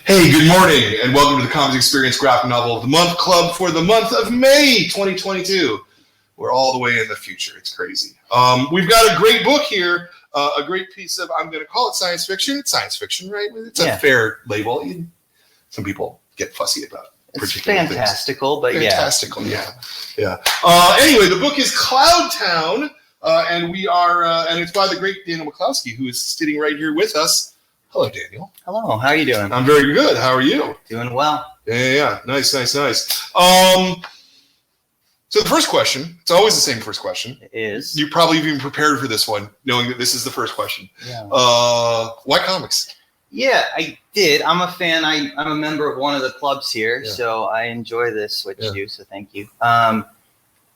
Hey, good morning, and welcome to the Comics Experience Graphic Novel of the Month Club for the month of May 2022. We're all the way in the future. It's crazy. We've got a great book here, a great piece of, I'm going to call it science fiction. It's science fiction, right? It's a fair label. Some people get fussy about it. It's fantastical, but fantastical, yeah. Anyway, the book is Cloud Town, and we are, and it's by the great Daniel McCLOSKEY, who is sitting right here with us. Hello, Daniel. Hello. How are you doing? I'm very good. How are you? Doing well. Yeah. Nice. So the first question, it's always the same first question. It is. You probably even prepared for this one, knowing that this is the first question. Yeah. Why comics? Yeah, I did. I'm a fan. I'm a member of one of the clubs here, so I enjoy this, what you do, so thank you. I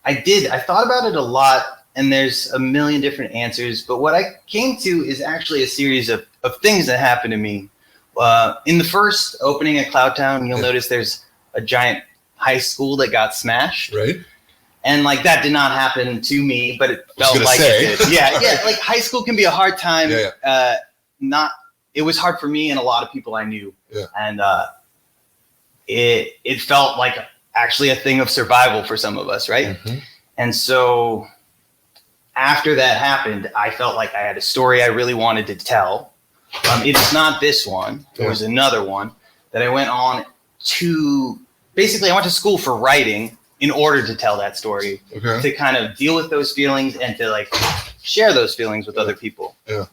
thought about it a lot, and there's a million different answers, but what I came to is actually a series of things that happened to me. In the first opening at Cloud Town, you'll notice there's a giant high school that got smashed. Right. And like that did not happen to me, but it felt like it did. Yeah. Like high school can be a hard time. It was hard for me and a lot of people I knew. Yeah. And it felt like actually a thing of survival for some of us, right? Mm-hmm. And so after that happened, I felt like I had a story I really wanted to tell. It is not this one. There was another one that I went on to. Basically, I went to school for writing in order to tell that story, to kind of deal with those feelings and to like share those feelings with other people. Yeah.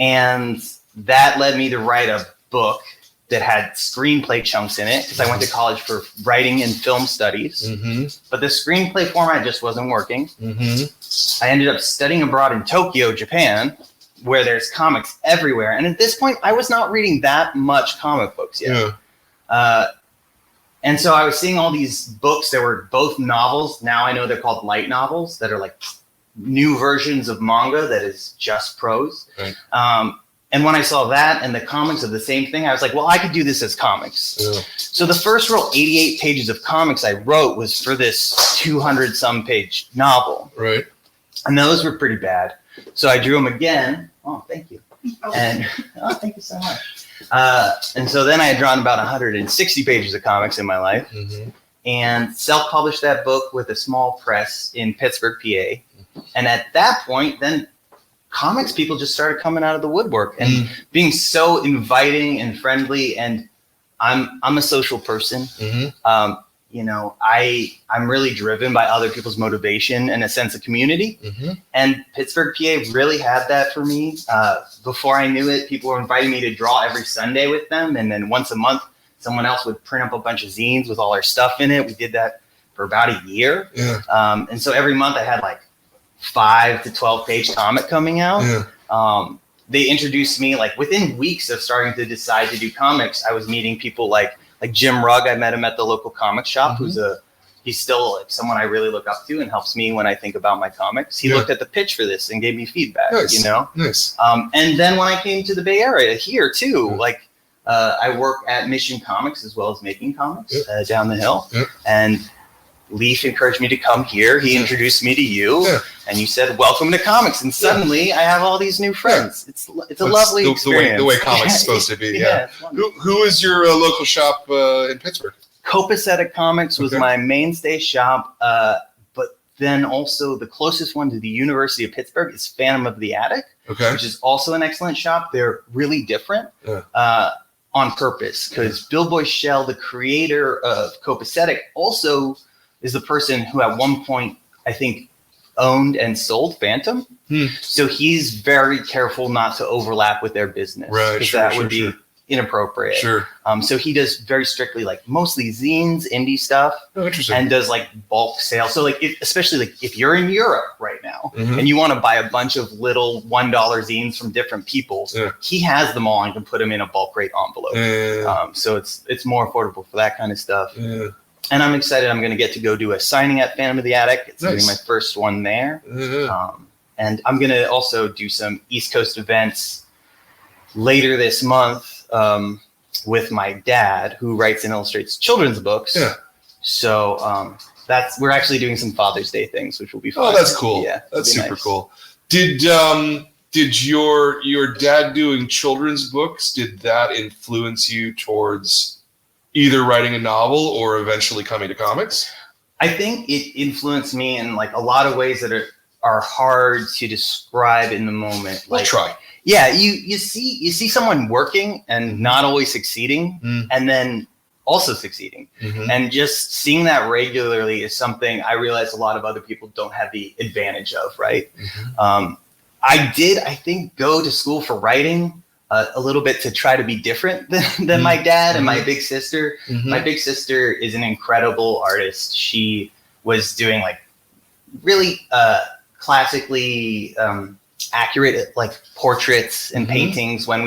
And that led me to write a book that had screenplay chunks in it because I went to college for writing and film studies. Mm-hmm. But the screenplay format just wasn't working. Mm-hmm. I ended up studying abroad in Tokyo, Japan, where there's comics everywhere. And at this point, I was not reading that much comic books yet. Yeah. And so I was seeing all these books that were both novels. Now I know they're called light novels that are like new versions of manga that is just prose. Right. And when I saw that and the comics of the same thing, I was like, well, I could do this as comics. Yeah. So the first real 88 pages of comics I wrote was for this 200-some page novel. Right. And those were pretty bad. So I drew them again. Oh, thank you. And thank you so much. And so then I had drawn about 160 pages of comics in my life, and self-published that book with a small press in Pittsburgh, PA. And at that point, then comics people just started coming out of the woodwork and being so inviting and friendly. And I'm a social person. I'm really driven by other people's motivation and a sense of community. And Pittsburgh, PA really had that for me. Before I knew it, people were inviting me to draw every Sunday with them. And then once a month, someone else would print up a bunch of zines with all our stuff in it. We did that for about a year. Yeah. And so every month I had like 5 to 12 page comic coming out. Yeah. They introduced me like within weeks of starting to decide to do comics. I was meeting people like Jim Rugg. I met him at the local comic shop. He's still like someone I really look up to and helps me when I think about my comics. He looked at the pitch for this and gave me feedback. Nice. And then when I came to the Bay Area here too, I work at Mission Comics as well as making comics down the hill. And Leaf encouraged me to come here. He introduced me to you, and you said, "Welcome to comics." And suddenly, I have all these new friends. It's a lovely experience. The way comics is supposed to be. Who is your local shop in Pittsburgh? Copacetic Comics was my mainstay shop, but then also the closest one to the University of Pittsburgh is Phantom of the Attic, which is also an excellent shop. They're really different on purpose because Bill Boychelle, the creator of Copacetic, also is the person who at one point, I think, owned and sold Phantom. So he's very careful not to overlap with their business. Right, because that would be inappropriate. Sure. So he does very strictly like mostly zines, indie stuff. Oh, interesting. And does like bulk sales. So like especially like if you're in Europe right now and you want to buy a bunch of little $1 zines from different people, he has them all and can put them in a bulk rate envelope. So it's more affordable for that kind of stuff. Yeah. And I'm excited. I'm going to get to go do a signing at Phantom of the Attic. It's going to be my first one there. And I'm going to also do some East Coast events later this month with my dad, who writes and illustrates children's books. Yeah. So we're actually doing some Father's Day things, which will be fun. Oh, that's cool. Yeah, that's super cool. Did Did your dad doing children's books, did that influence you towards either writing a novel or eventually coming to comics? I think it influenced me in like a lot of ways that are hard to describe in the moment. Let's try. Yeah, you see someone working and not always succeeding, and then also succeeding. And just seeing that regularly is something I realize a lot of other people don't have the advantage of, right? I did, I think, go to school for writing a little bit to try to be different than my dad and my big sister. My big sister is an incredible artist. She was doing like really classically accurate like portraits and paintings when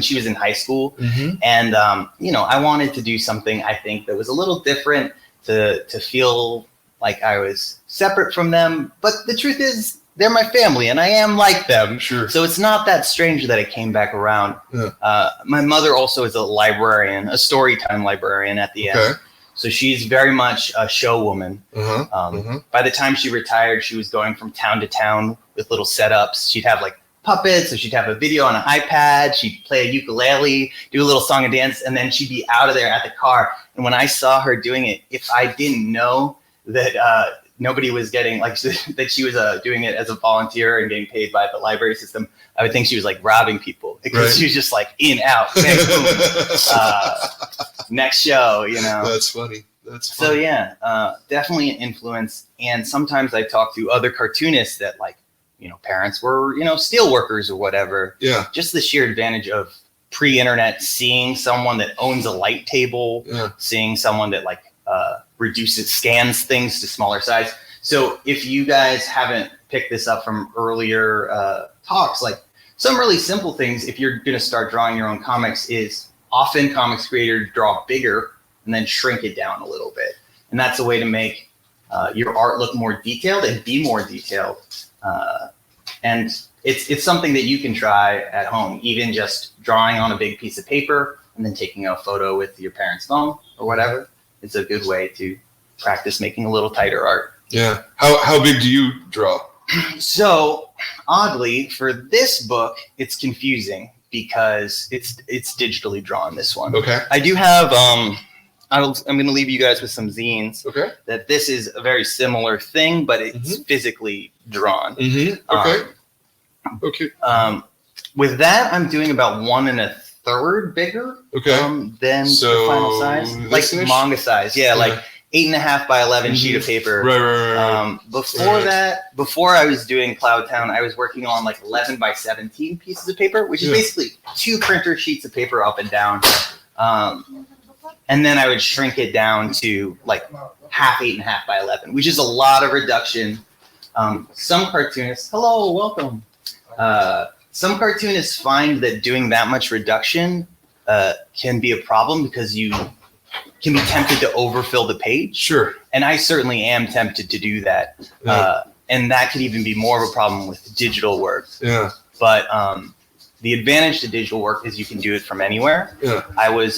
she was in high school. And you know, I wanted to do something I think that was a little different to feel like I was separate from them. But the truth is, they're my family and I am like them. Sure. So it's not that strange that it came back around. My mother also is a librarian, a storytime librarian at the end. So she's very much a show woman. By the time she retired, she was going from town to town with little setups. She'd have like puppets, or she'd have a video on an iPad. She'd play a ukulele, do a little song and dance, and then she'd be out of there at the car. And when I saw her doing it, if I didn't know that nobody was getting like that she was doing it as a volunteer and getting paid by the library system, I would think she was like robbing people because she was just like in, out, bang, boom. Next show, you know. That's funny. That's funny. So yeah, definitely an influence. And sometimes I talk to other cartoonists that like, you know, parents were, you know, steel workers or whatever. Yeah. Just the sheer advantage of pre-internet, seeing someone that owns a light table, seeing someone that like scans things to smaller size. So if you guys haven't picked this up from earlier talks, like some really simple things, if you're going to start drawing your own comics, is often comics creators draw bigger and then shrink it down a little bit. And that's a way to make your art look more detailed and be more detailed. And it's something that you can try at home, even just drawing on a big piece of paper and then taking a photo with your parents' phone or whatever. It's a good way to practice making a little tighter art. Yeah. How big do you draw? So oddly, for this book, it's confusing because it's digitally drawn, this one. Okay. I do have, I'm going to leave you guys with some zines. Okay. That this is a very similar thing, but it's physically drawn. Okay. Okay. With that, I'm doing about 1 1/3 bigger than the final size. Like manga size. Yeah, like 8.5 by 11 sheet of paper. Right. Before I was doing Cloud Town, I was working on like 11 by 17 pieces of paper, which is basically 2 printer sheets of paper up and down. And then I would shrink it down to like half 8.5 by 11, which is a lot of reduction. Some cartoonists, hello, welcome. Some cartoonists find that doing that much reduction can be a problem because you can be tempted to overfill the page. Sure. And I certainly am tempted to do that. And that could even be more of a problem with digital work. Yeah. But the advantage to digital work is you can do it from anywhere. Yeah. I was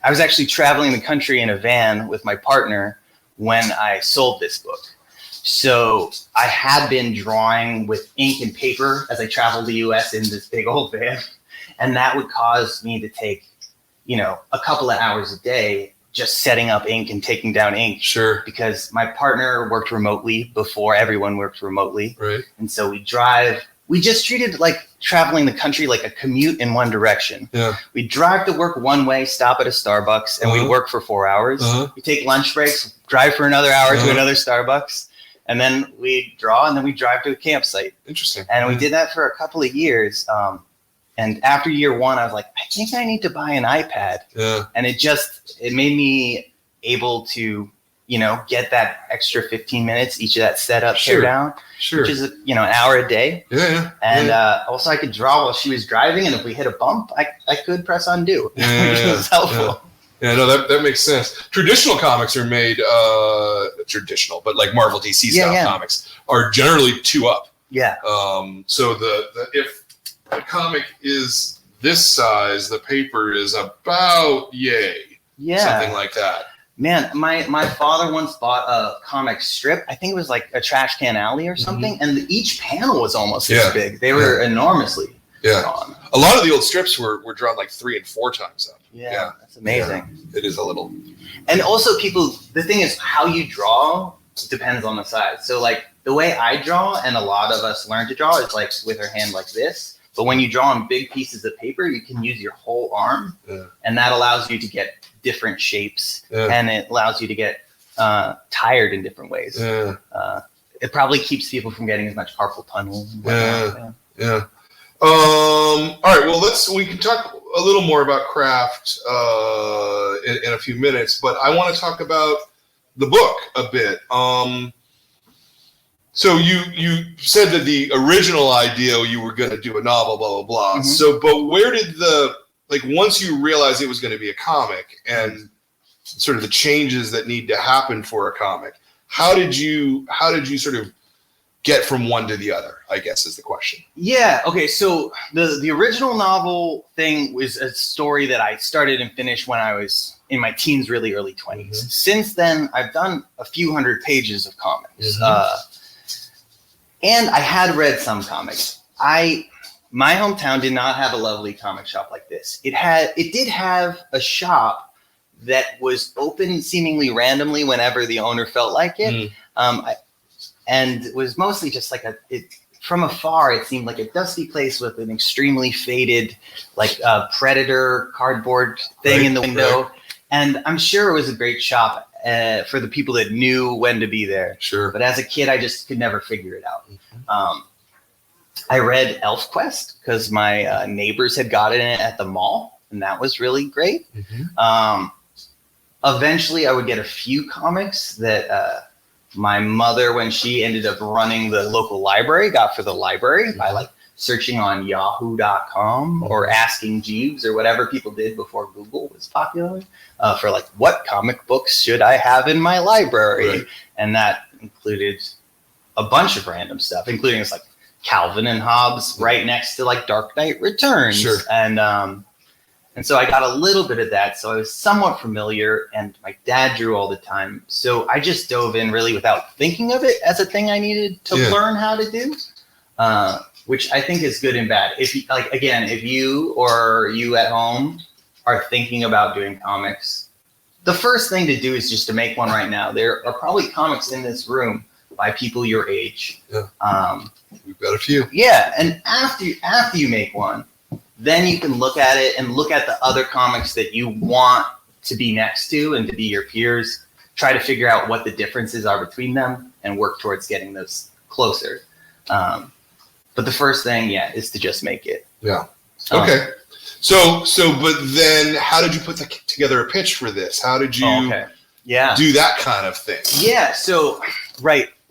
actually traveling the country in a van with my partner when I sold this book. So I had been drawing with ink and paper as I traveled the US in this big old van. And that would cause me to take, you know, a couple of hours a day just setting up ink and taking down ink. Sure. Because my partner worked remotely before everyone worked remotely. Right. And so we just treated like traveling the country like a commute in one direction. Yeah. We drive to work one way, stop at a Starbucks, and we work for 4 hours. We take lunch breaks, drive for another hour to another Starbucks, and then we draw, and then we drive to a campsite. Interesting. And we did that for a couple of years. And after year 1, I was like, I think I need to buy an iPad. Yeah. And it made me able to, you know, get that extra 15 minutes, each of that setup, tear down, which is, you know, an hour a day. Yeah. And also I could draw while she was driving. And if we hit a bump, I could press undo, which was helpful. Yeah, no, that makes sense. Traditional comics are made, traditional, but like Marvel DC style comics are generally 2 up. Yeah. So if the comic is this size, the paper is about yay. Yeah. Something like that. Man, my father once bought a comic strip. I think it was like a Trash Can Alley or something, and each panel was almost this big. They were enormously drawn. A lot of the old strips were drawn like 3 and 4 times up. Yeah, that's amazing. Yeah, it is a little. And also, the thing is, how you draw depends on the size. So, like, the way I draw, and a lot of us learn to draw, is like with our hand like this. But when you draw on big pieces of paper, you can use your whole arm, and that allows you to get different shapes, and it allows you to get tired in different ways. It probably keeps people from getting as much carpal tunnel. All right. Well, we can talk a little more about craft in a few minutes, but I want to talk about the book a bit. So you said that the original idea you were going to do a novel, blah blah blah. So, but where did once you realized it was going to be a comic and sort of the changes that need to happen for a comic, how did you sort of get from one to the other, I guess is the question. Yeah. Okay. So the original novel thing was a story that I started and finished when I was in my teens, really early 20s. Since then, I've done a few hundred pages of comics. And I had read some comics. My hometown did not have a lovely comic shop like this. It did have a shop that was open seemingly randomly whenever the owner felt like it. And it was mostly just like from afar, it seemed like a dusty place with an extremely faded, like Predator cardboard thing in the window. And I'm sure it was a great shop for the people that knew when to be there. Sure. But as a kid, I just could never figure it out. I read ElfQuest because my neighbors had gotten it at the mall, and that was really great. Eventually, I would get a few comics that my mother, when she ended up running the local library, got for the library by like searching on yahoo.com or asking Jeeves or whatever people did before Google was popular for like, what comic books should I have in my library? And that included a bunch of random stuff, including it's like Calvin and Hobbes right next to like Dark Knight Returns. And so I got a little bit of that. So I was somewhat familiar, and my dad drew all the time. So I just dove in really without thinking of it as a thing I needed to learn how to do, which I think is good and bad. If you or you at home are thinking about doing comics, the first thing to do is just to make one right now. There are probably comics in this room by people your age. We've got a few. And after you make one, then you can look at it and look at the other comics that you want to be next to and to be your peers. Try to figure out what the differences are between them and work towards getting those closer. But the first thing, is to just make it. Okay. So, but then how did you put together a pitch for this? How did you do that kind of thing? So,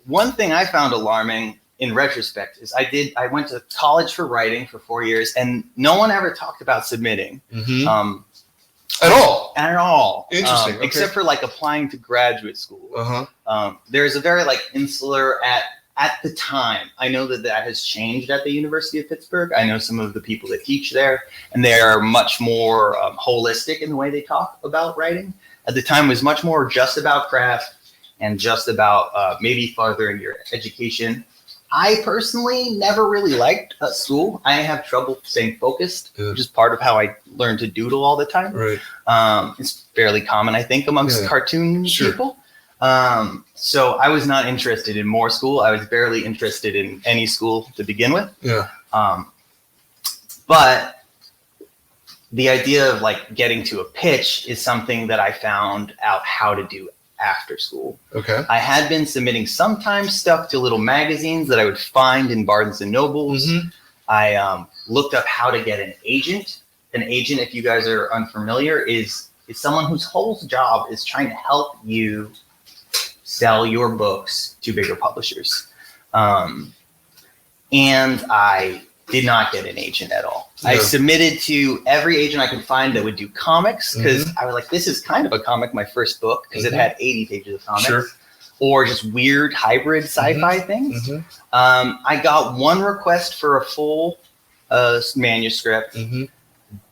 one thing I found alarming in retrospect is I went to college for writing for 4 years, and no one ever talked about submitting at all. Interesting. Except for like applying to graduate school. There's a very like insular at the time. I know that has changed at the University of Pittsburgh. I know some of the people that teach there, and they are much more holistic in the way they talk about writing. At the time, it was much more just about craft and just about maybe furthering your education. I personally never really liked school. I have trouble staying focused, which is part of how I learned to doodle all the time. It's fairly common, I think, amongst cartoon people. So I was not interested in more school. I was barely interested in any school to begin with. But the idea of like getting to a pitch is something that I found out how to do after school. I had been submitting sometimes stuff to little magazines that I would find in Barnes and Nobles. I looked up how to get an agent. An agent, if you guys are unfamiliar, is someone whose whole job is trying to help you sell your books to bigger publishers. And I did not get an agent at all. I submitted to every agent I could find that would do comics, because I was like, this is kind of a comic, my first book, because it had 80 pages of comics, or just weird hybrid sci-fi things. I got one request for a full manuscript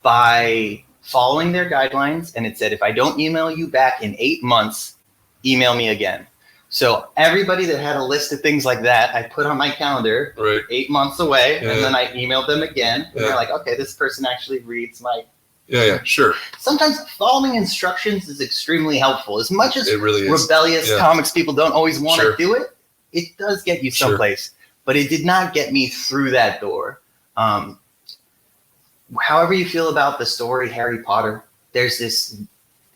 by following their guidelines, and it said, if I don't email you back in 8 months, email me again. So everybody that had a list of things like that, I put on my calendar, Right. 8 months away, Yeah. and then I emailed them again. And Yeah. they're like, okay, this person actually reads my... Yeah, sure. Sometimes following instructions is extremely helpful. As much as It really is. rebellious comics people don't always want Sure. to do it, it does get you Sure. someplace. But it did not get me through that door. However you feel about the story Harry Potter, there's this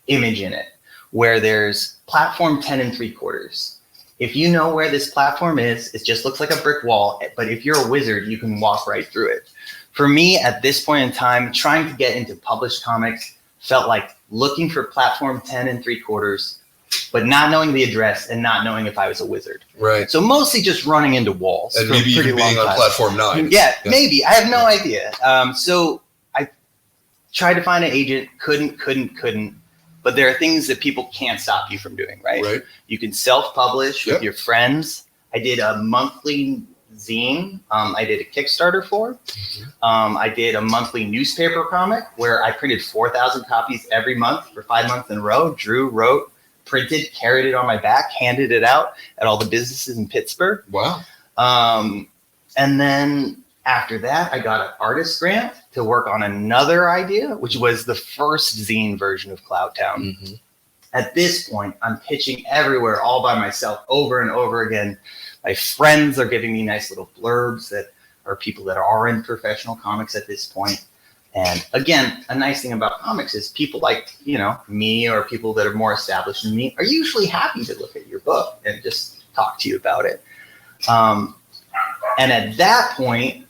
image in it where there's platform 10 3/4. If you know where this platform is, it just looks like a brick wall. But if you're a wizard, you can walk right through it. For me, at this point in time, trying to get into published comics felt like looking for platform 10 3/4, but not knowing the address and not knowing if I was a wizard. Right. So mostly just running into walls. And for a maybe pretty even being long on time. platform 9. Yeah, maybe. I have no idea. So I tried to find an agent, couldn't. But there are things that people can't stop you from doing, right? Right. You can self-publish Yep. with your friends. I did a monthly zine. I did a Kickstarter for. I did a monthly newspaper comic where I printed 4,000 copies every month for 5 months in a row. Drew, wrote, printed, carried it on my back, handed it out at all the businesses in Pittsburgh. Wow. And then after that, I got an artist grant to work on another idea, which was the first zine version of Cloudtown. Mm-hmm. At this point, I'm pitching everywhere all by myself over and over again. My friends are giving me nice little blurbs that are people that are in professional comics at this point. And again, a nice thing about comics is people like, me or people that are more established than me are usually happy to look at your book and just talk to you about it. And at that point,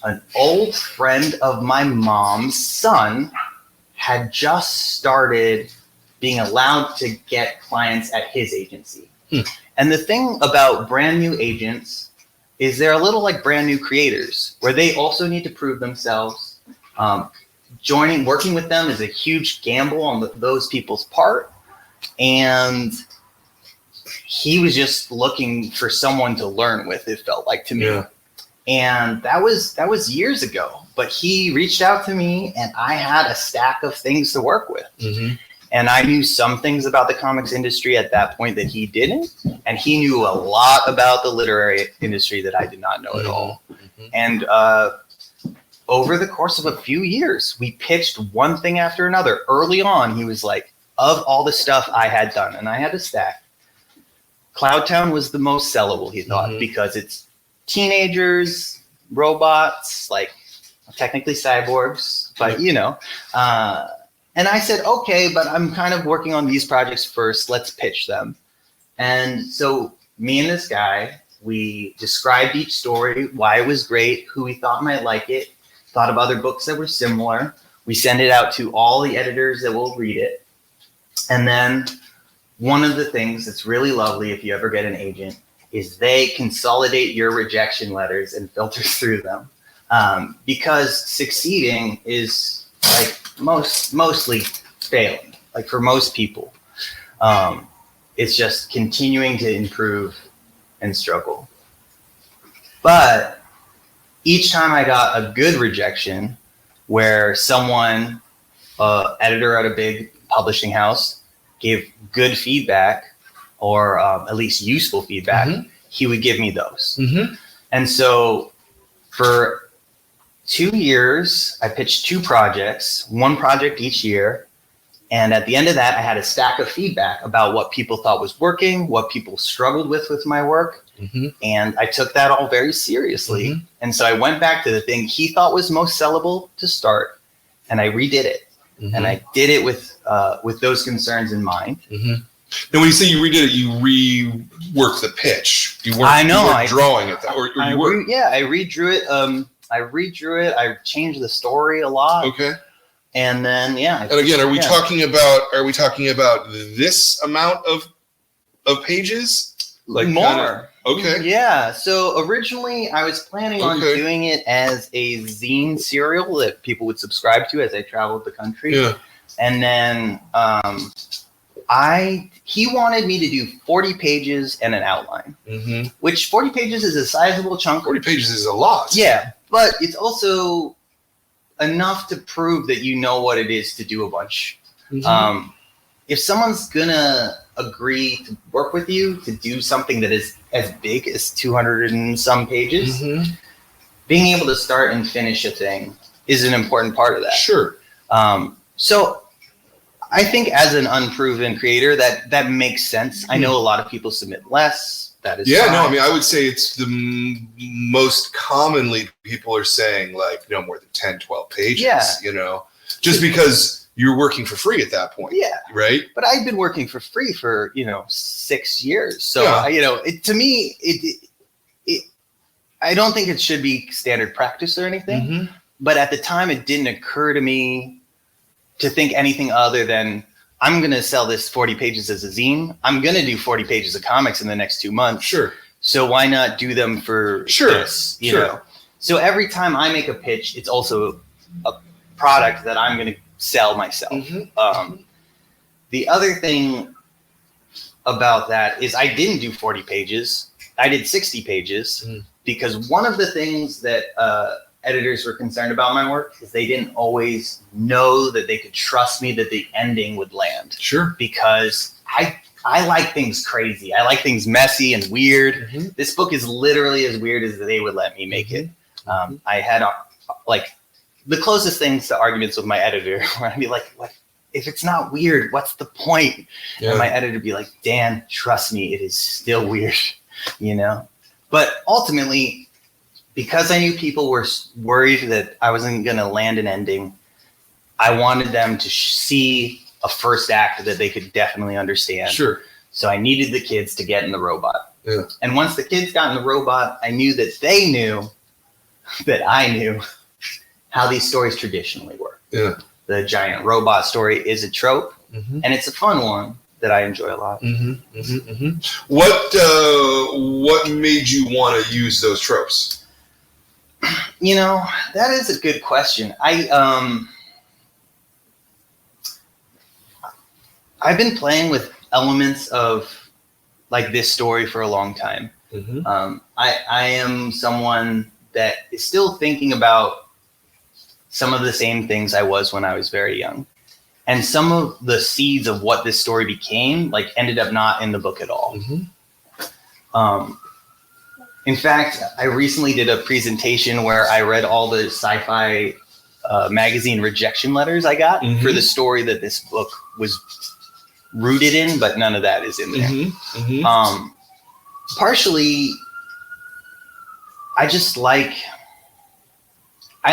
an old friend of my mom's son had just started being allowed to get clients at his agency. And the thing about brand new agents is they're a little like brand new creators where they also need to prove themselves. Working with them is a huge gamble on those people's part. And he was just looking for someone to learn with, it felt like to me. Yeah. And that was years ago, but he reached out to me and I had a stack of things to work with. Mm-hmm. And I knew some things about the comics industry at that point that he didn't. And he knew a lot about the literary industry that I did not know at all. Mm-hmm. And over the course of a few years, we pitched one thing after another. Early on, he was like, of all the stuff I had done, and I had a stack, Cloudtown was the most sellable, he thought, because it's teenagers, robots, like technically cyborgs, but and I said, okay, but I'm kind of working on these projects first. Let's pitch them. And so me and this guy, we described each story, why it was great, who we thought might like it, thought of other books that were similar. We send it out to all the editors that will read it. And then one of the things that's really lovely if you ever get an agent is they consolidate your rejection letters and filter through them. Because succeeding is like mostly failing. Like for most people, it's just continuing to improve and struggle. But each time I got a good rejection where someone, editor at a big publishing house, gave good feedback or at least useful feedback, he would give me those. And so for 2 years, I pitched 2 projects, 1 project each year. And at the end of that, I had a stack of feedback about what people thought was working, what people struggled with my work. And I took that all very seriously. And so I went back to the thing he thought was most sellable to start, and I redid it. And I did it with those concerns in mind. And when you say you redid it, you reworked the pitch. You weren't drawing it, I redrew it. I changed the story a lot. Okay. And then And again, are we talking about this amount of pages? Like more. Okay. Yeah. So originally I was planning on doing it as a zine serial that people would subscribe to as I traveled the country. Yeah. And then he wanted me to do 40 pages and an outline, which 40 pages is a sizable chunk. 40 pages is a lot. Yeah, but it's also enough to prove that you know what it is to do a bunch. Mm-hmm. If someone's gonna agree to work with you to do something that is as big as 200 and some pages, Mm-hmm. being able to start and finish a thing is an important part of that. Sure. So I think as an unproven creator, that makes sense. I know a lot of people submit less. That is fine. No, I mean, I would say it's the most commonly people are saying like no more than 10, 12 pages, just because you're working for free at that point. Yeah. Right. But I've been working for free for, 6 years. So, to me, I don't think it should be standard practice or anything. Mm-hmm. But at the time, it didn't occur to me to think anything other than I'm going to sell this 40 pages as a zine. I'm going to do 40 pages of comics in the next 2 months. Sure. So why not do them for this? You know? So every time I make a pitch, it's also a product that I'm going to sell myself. Mm-hmm. The other thing about that is I didn't do 40 pages. I did 60 pages because one of the things that editors were concerned about my work is they didn't always know that they could trust me that the ending would land. Sure. Because I like things crazy. I like things messy and weird. Mm-hmm. This book is literally as weird as they would let me make it. I had the closest things to arguments with my editor where I'd be like, what? If it's not weird, what's the point? Yeah. And my editor would be like, Dan, trust me, it is still weird, But ultimately, because I knew people were worried that I wasn't going to land an ending, I wanted them to see a first act that they could definitely understand. Sure. So I needed the kids to get in the robot. Yeah. And once the kids got in the robot, I knew that they knew that I knew how these stories traditionally work. Yeah. The giant robot story is a trope, and it's a fun one that I enjoy a lot. Mm-hmm. Mm-hmm. Mm-hmm. What made you want to use those tropes? That is a good question. I've been playing with elements of like this story for a long time. Mm-hmm. I am someone that is still thinking about some of the same things I was when I was very young. And some of the seeds of what this story became, ended up not in the book at all. Mm-hmm. In fact, I recently did a presentation where I read all the sci-fi magazine rejection letters I got for the story that this book was rooted in, but none of that is in there. Mm-hmm. Mm-hmm. Partially, I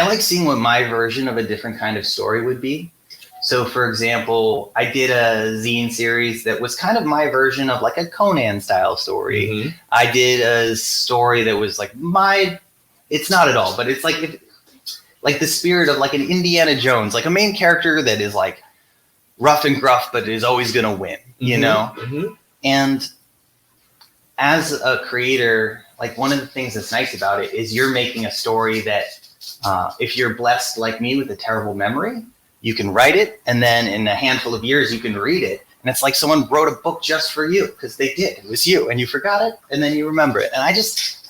like seeing what my version of a different kind of story would be. So, for example, I did a zine series that was kind of my version of like a Conan style story. Mm-hmm. I did a story that was like it's not at all, but it's like the spirit of like an Indiana Jones, like a main character that is like rough and gruff, but is always going to win, Mm-hmm. And as a creator, like one of the things that's nice about it is you're making a story that if you're blessed like me with a terrible memory, you can write it, and then in a handful of years, you can read it. And it's like someone wrote a book just for you, because they did. It was you, and you forgot it, and then you remember it. And I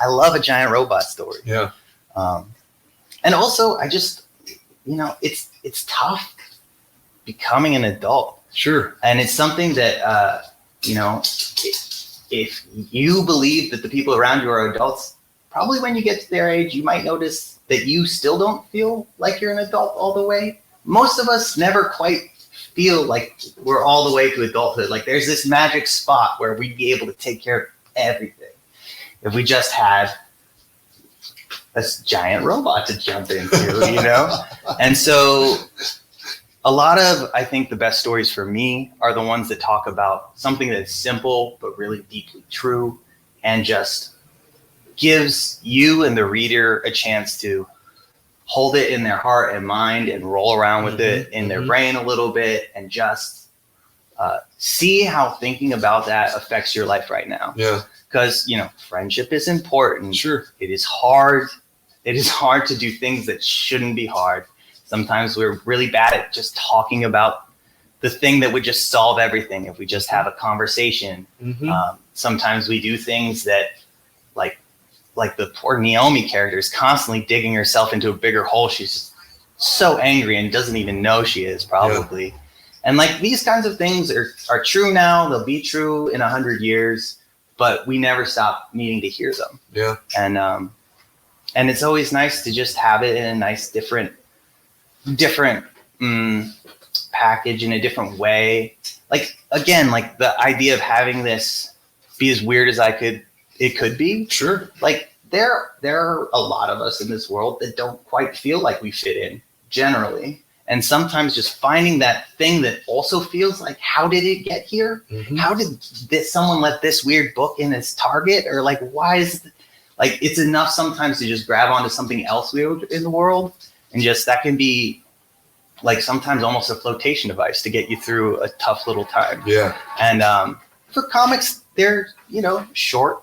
love a giant robot story. Yeah. And also, it's tough becoming an adult. Sure. And it's something that, if you believe that the people around you are adults, probably when you get to their age, you might notice that you still don't feel like you're an adult all the way. Most of us never quite feel like we're all the way to adulthood. Like there's this magic spot where we'd be able to take care of everything if we just had a giant robot to jump into, And so a lot of, I think the best stories for me are the ones that talk about something that's simple, but really deeply true, and just gives you and the reader a chance to hold it in their heart and mind and roll around with it in their brain a little bit and just see how thinking about that affects your life right now. Yeah. Because, friendship is important. Sure. It is hard. It is hard to do things that shouldn't be hard. Sometimes we're really bad at just talking about the thing that would just solve everything if we just have a conversation. Mm-hmm. Sometimes we do things that like the poor Naomi character is constantly digging herself into a bigger hole she's just so angry and doesn't even know she is probably. And like these kinds of things are true now. They'll be true in 100 years, but we never stop needing to hear them. Yeah. And it's always nice to just have it in a nice different package in a different way. Like, again, like the idea of having this be as weird as it could be. Sure. Like there are a lot of us in this world that don't quite feel like we fit in generally. And sometimes just finding that thing that also feels like, how did it get here? How did someone let this weird book in as Target? Or like, why is like, it's enough sometimes to just grab onto something else weird in the world. And just that can be like sometimes almost a flotation device to get you through a tough little time. Yeah. And for comics, they're, short.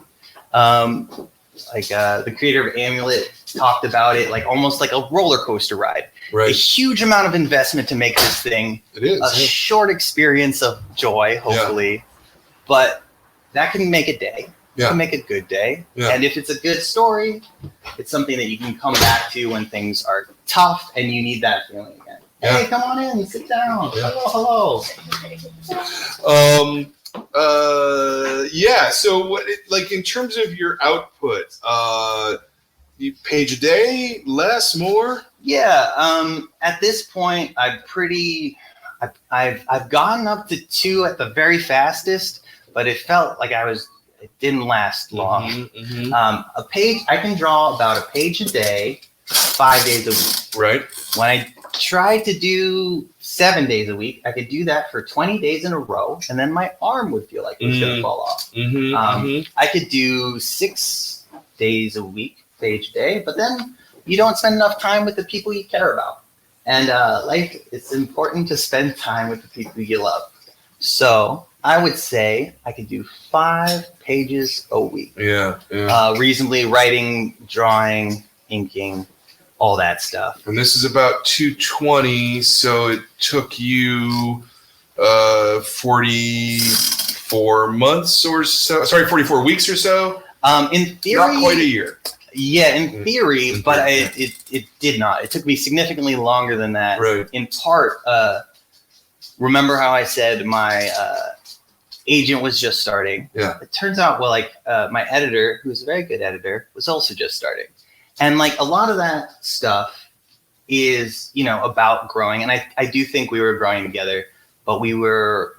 The creator of Amulet talked about it like almost like a roller coaster ride. Right. A huge amount of investment to make this thing. It is. A short experience of joy, hopefully. But that can make a day. Yeah. Can make a good day. Yeah. And if it's a good story, it's something that you can come back to when things are tough and you need that feeling again. Yeah. Hey, come on in, sit down. Yeah. Hello. So what, like in terms of your output, you page a day, less, more? Yeah. At this point, I've gotten up to 2 at the very fastest, but it felt like it didn't last long. A page, I can draw about a page a day, 5 days a week. Right. When I tried to do 7 days a week, I could do that for 20 days in a row, and then my arm would feel like it was going to fall off. I could do 6 days a week, page a day, but then you don't spend enough time with the people you care about. And it's important to spend time with the people you love. So I would say I could do 5 pages a week. Yeah. Reasonably writing, drawing, inking, all that stuff. And this is about 220, so it took you 44 months or so. Sorry, 44 weeks or so. In theory, not quite a year. Yeah, in theory, but it did not. It took me significantly longer than that. Right. In part, remember how I said my agent was just starting? Yeah. It turns out, my editor, who's a very good editor, was also just starting. And like a lot of that stuff is, about growing. And I do think we were growing together, but we're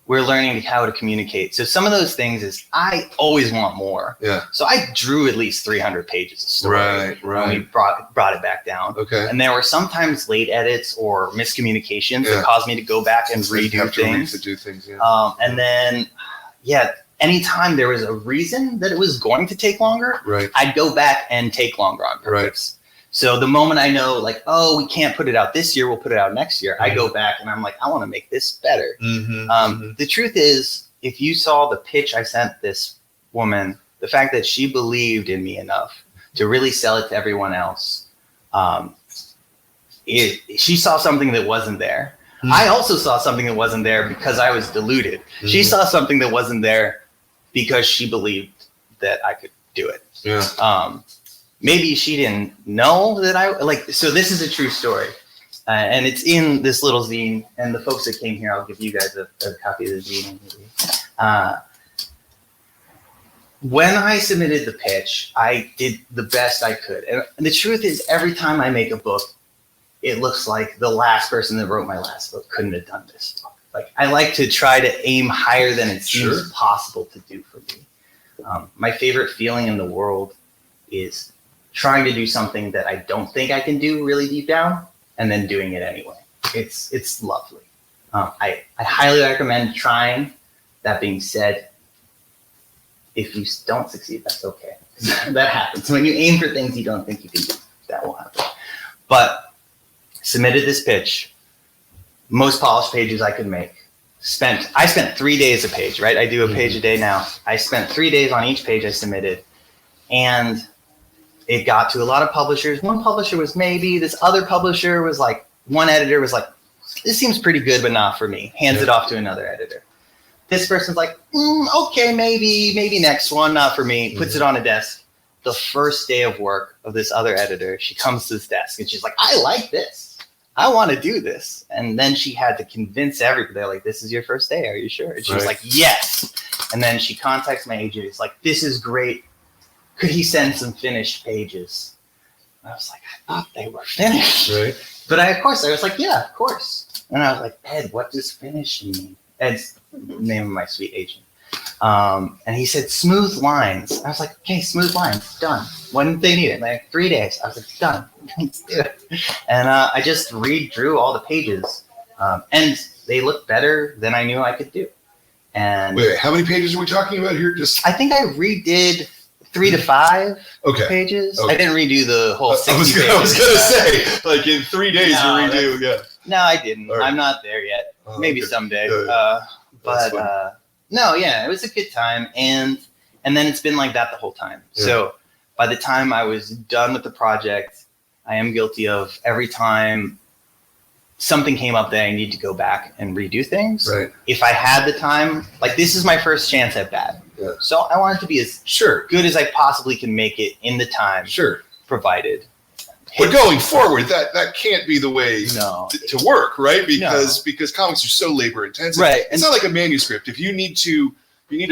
learning how to communicate. So some of those things is I always want more. Yeah. So I drew at least 300 pages of story. Right. And we brought it back down. Okay. And there were sometimes late edits or miscommunications that caused me to go back and redo things. To do things. Yeah. And then, anytime there was a reason that it was going to take longer, right, I'd go back and take longer on purpose. Right. So the moment I know, we can't put it out this year, we'll put it out next year, I go back and I'm like, I want to make this better. The truth is, if you saw the pitch I sent this woman, the fact that she believed in me enough to really sell it to everyone else, she saw something that wasn't there. I also saw something that wasn't there because I was deluded. She saw something that wasn't there because she believed that I could do it. Yeah. Maybe she didn't know that so this is a true story. And it's in this little zine. And the folks that came here, I'll give you guys a copy of the zine. When I submitted the pitch, I did the best I could. And the truth is, every time I make a book, it looks like the last person that wrote my last book couldn't have done this book. I like to try to aim higher than it seems possible to do for me. My favorite feeling in the world is trying to do something that I don't think I can do really deep down, and then doing it anyway. It's lovely. I highly recommend trying. That being said, if you don't succeed, that's okay. That happens. When you aim for things you don't think you can do, that will happen. But submitted this pitch, most polished pages I could make. I spent 3 days a page, right? I do a page a day now. I spent 3 days on each page I submitted, and it got to a lot of publishers. One publisher was maybe, this other publisher was one editor was like, this seems pretty good, but not for me. Hands it off to another editor. This person's like, okay, maybe next one, not for me. Puts it on a desk. the first day of work of this other editor, she comes to this desk and she's like, I like this. I want to do this. And then she had to convince everybody, they're like, this is your first day. Are you sure? And she was like, yes. And then she contacts my agent. It's like, this is great. Could he send some finished pages? And I was like, I thought they were finished. Right. But I was like, yeah, of course. And I was like, Ed, what does finished mean? Ed's the name of my sweet agent. And he said, smooth lines. I was like, okay, smooth lines, done. When did they need it? Like 3 days. I was like, done. Let's do it. And I just redrew all the pages. And they looked better than I knew I could do. And wait, how many pages are we talking about here? Just I think I redid 3 to 5 pages. Okay. I didn't redo the whole 60 pages. I was going to say, like in 3 days you redo, yeah. No, I didn't. Right. I'm not there yet. Maybe someday. Yeah. No, yeah, it was a good time. And then it's been like that the whole time. Yeah. So by the time I was done with the project, I am guilty of every time something came up that I need to go back and redo things. Right. If I had the time, like this is my first chance at bat. Yeah. So I want it to be as good as I possibly can make it in the time provided. But going forward, that can't be the way to work, right? Because comics are so labor intensive. Right. It's not like a manuscript. If you need to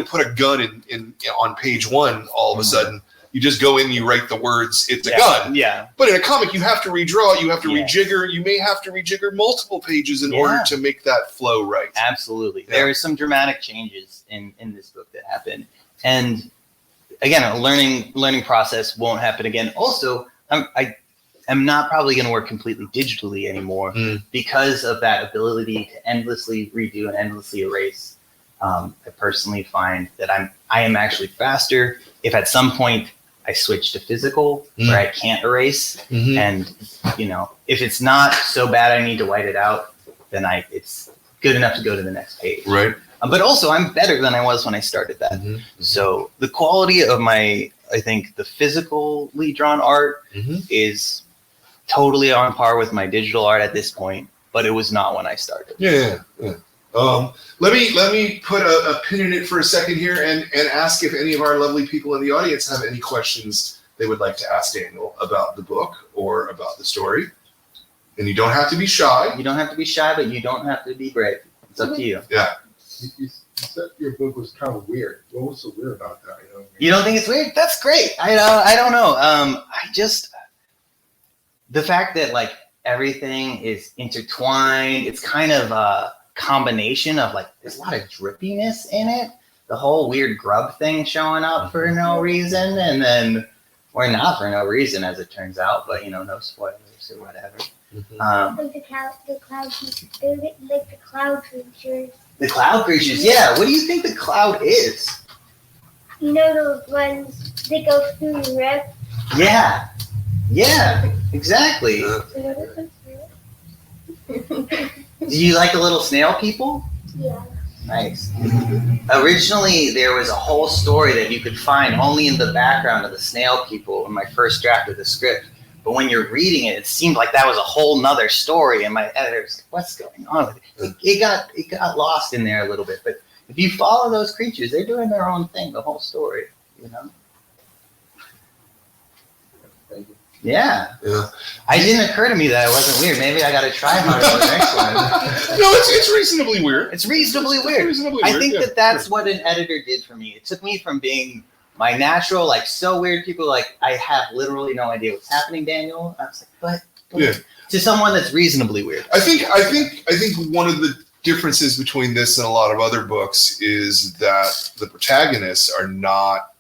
put a gun in on page 1 all of a sudden, you just go in and you write the words, it's a gun. Yeah. But in a comic, you have to redraw, you have to rejigger, you may have to rejigger multiple pages in order to make that flow right. Absolutely. Yeah. There are some dramatic changes in this book that happen. And again, a learning process won't happen again. Also, I'm not probably going to work completely digitally anymore because of that ability to endlessly redo and endlessly erase. I personally find that I am actually faster if at some point I switch to physical where I can't erase. And, if it's not so bad I need to white it out, then it's good enough to go to the next page. Right. But also I'm better than I was when I started that. So the quality of I think the physically drawn art is totally on par with my digital art at this point, but it was not when I started. Yeah. Let me put a pin in it for a second here and ask if any of our lovely people in the audience have any questions they would like to ask Daniel about the book or about the story. And you don't have to be shy. You don't have to be shy, but you don't have to be brave. It's up to you. Yeah. You said your book was kind of weird. What was so weird about that? You don't think it's weird? That's great. I don't know. The fact that like everything is intertwined, it's kind of a combination of like there's a lot of drippiness in it. The whole weird grub thing showing up for no reason, and then or not for no reason as it turns out, but no spoilers or whatever. Like the cloud creatures. The cloud creatures, yeah. What do you think the cloud is? You know those ones that go through the rip? Yeah, exactly. Do you like the little snail people? Yeah. Nice. Originally, there was a whole story that you could find only in the background of the snail people in my first draft of the script. But when you're reading it, it seemed like that was a whole nother story, and my editor's like, what's going on with it? It got lost in there a little bit. But if you follow those creatures, they're doing their own thing, the whole story, Yeah. It didn't occur to me that it wasn't weird. Maybe I got to try harder for the next one. No, it's reasonably weird. It's reasonably weird. I think that's what an editor did for me. It took me from being my natural, like so weird people, like I have literally no idea what's happening, Daniel. I was like, but to someone that's reasonably weird. I think one of the differences between this and a lot of other books is that the protagonists are not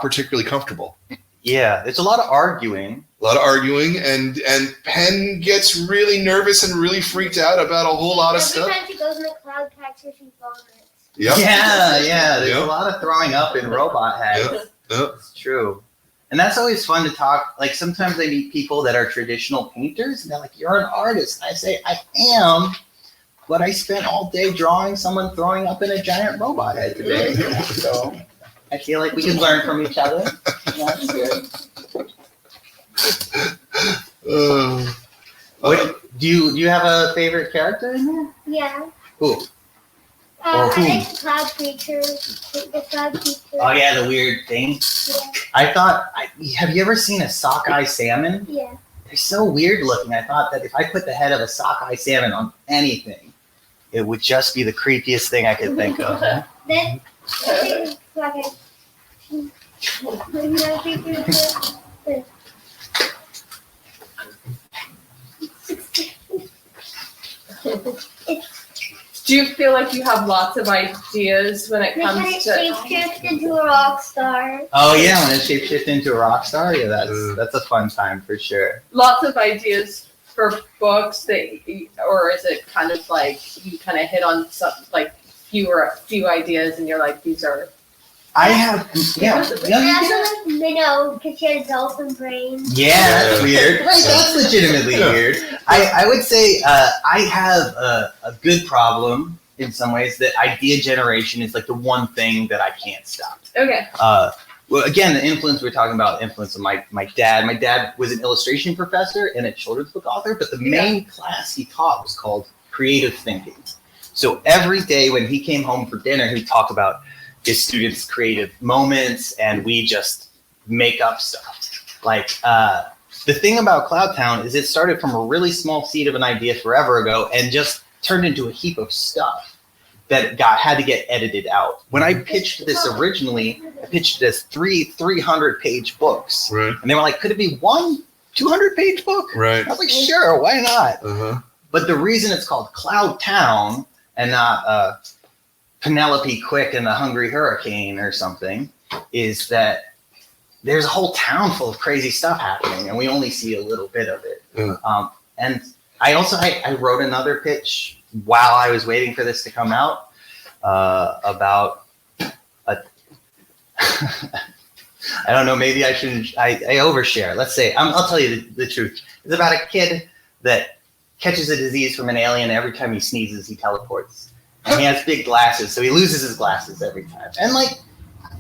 particularly comfortable. Yeah, there's a lot of arguing. And Penn gets really nervous and really freaked out about a whole lot of stuff. Every time she goes in the cloud catcher, she vomits. Yep. Yeah. There's a lot of throwing up in robot heads. Yep. It's true. And that's always fun to talk. Like sometimes I meet people that are traditional painters and they're like, you're an artist. I say, I am, but I spent all day drawing someone throwing up in a giant robot head today. So I feel like we can learn from each other. That's good. Do you have a favorite character in there? Yeah. Who? Or who? I like the cloud creature. The cloud creature. Oh yeah, the weird thing. Yeah. I thought, have you ever seen a sockeye salmon? Yeah. They're so weird looking. I thought that if I put the head of a sockeye salmon on anything, it would just be the creepiest thing I could think of. Then I think like another creature is Do you feel like you have lots of ideas when it they kind of comes to? shapeshift into a rock star. Oh yeah, when it shapeshifts into a rock star, yeah, that's a fun time for sure. Lots of ideas for books or is it kind of like you kind of hit on some like few ideas and you're like these are? I have, yeah. I also like Minnow because she has dolphin brains. Yeah, that's weird. Right, that's legitimately weird. I would say I have a good problem in some ways that idea generation is like the one thing that I can't stop. Okay. Well, again, the influence we're talking about, the influence of my dad. My dad was an illustration professor and a children's book author, but the main class he taught was called creative thinking. So every day when he came home for dinner, he'd talk about his students' creative moments, and we just make up stuff. Like, the thing about Cloud Town is it started from a really small seed of an idea forever ago and just turned into a heap of stuff that had to get edited out. When I pitched this originally, I pitched it as 300-page books. Right. And they were like, could it be one 200-page book? Right. I was like, sure, why not? Uh-huh. But the reason it's called Cloud Town and not Penelope Quick and the Hungry Hurricane or something is that there's a whole town full of crazy stuff happening and we only see a little bit of it. Yeah. And I wrote another pitch while I was waiting for this to come out about I don't know, maybe I shouldn't, I overshare. Let's say, I'll tell you the truth. It's about a kid that catches a disease from an alien. Every time he sneezes, he teleports. And he has big glasses, so he loses his glasses every time. And like,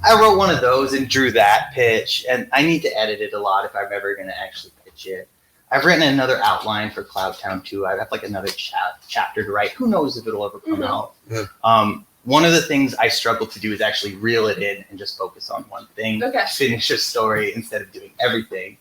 I wrote one of those and drew that pitch, and I need to edit it a lot if I'm ever going to actually pitch it. I've written another outline for Cloud Town 2. I have like another chapter to write. Who knows if it'll ever come out. Yeah. One of the things I struggle to do is actually reel it in and just focus on one thing, finish a story instead of doing everything.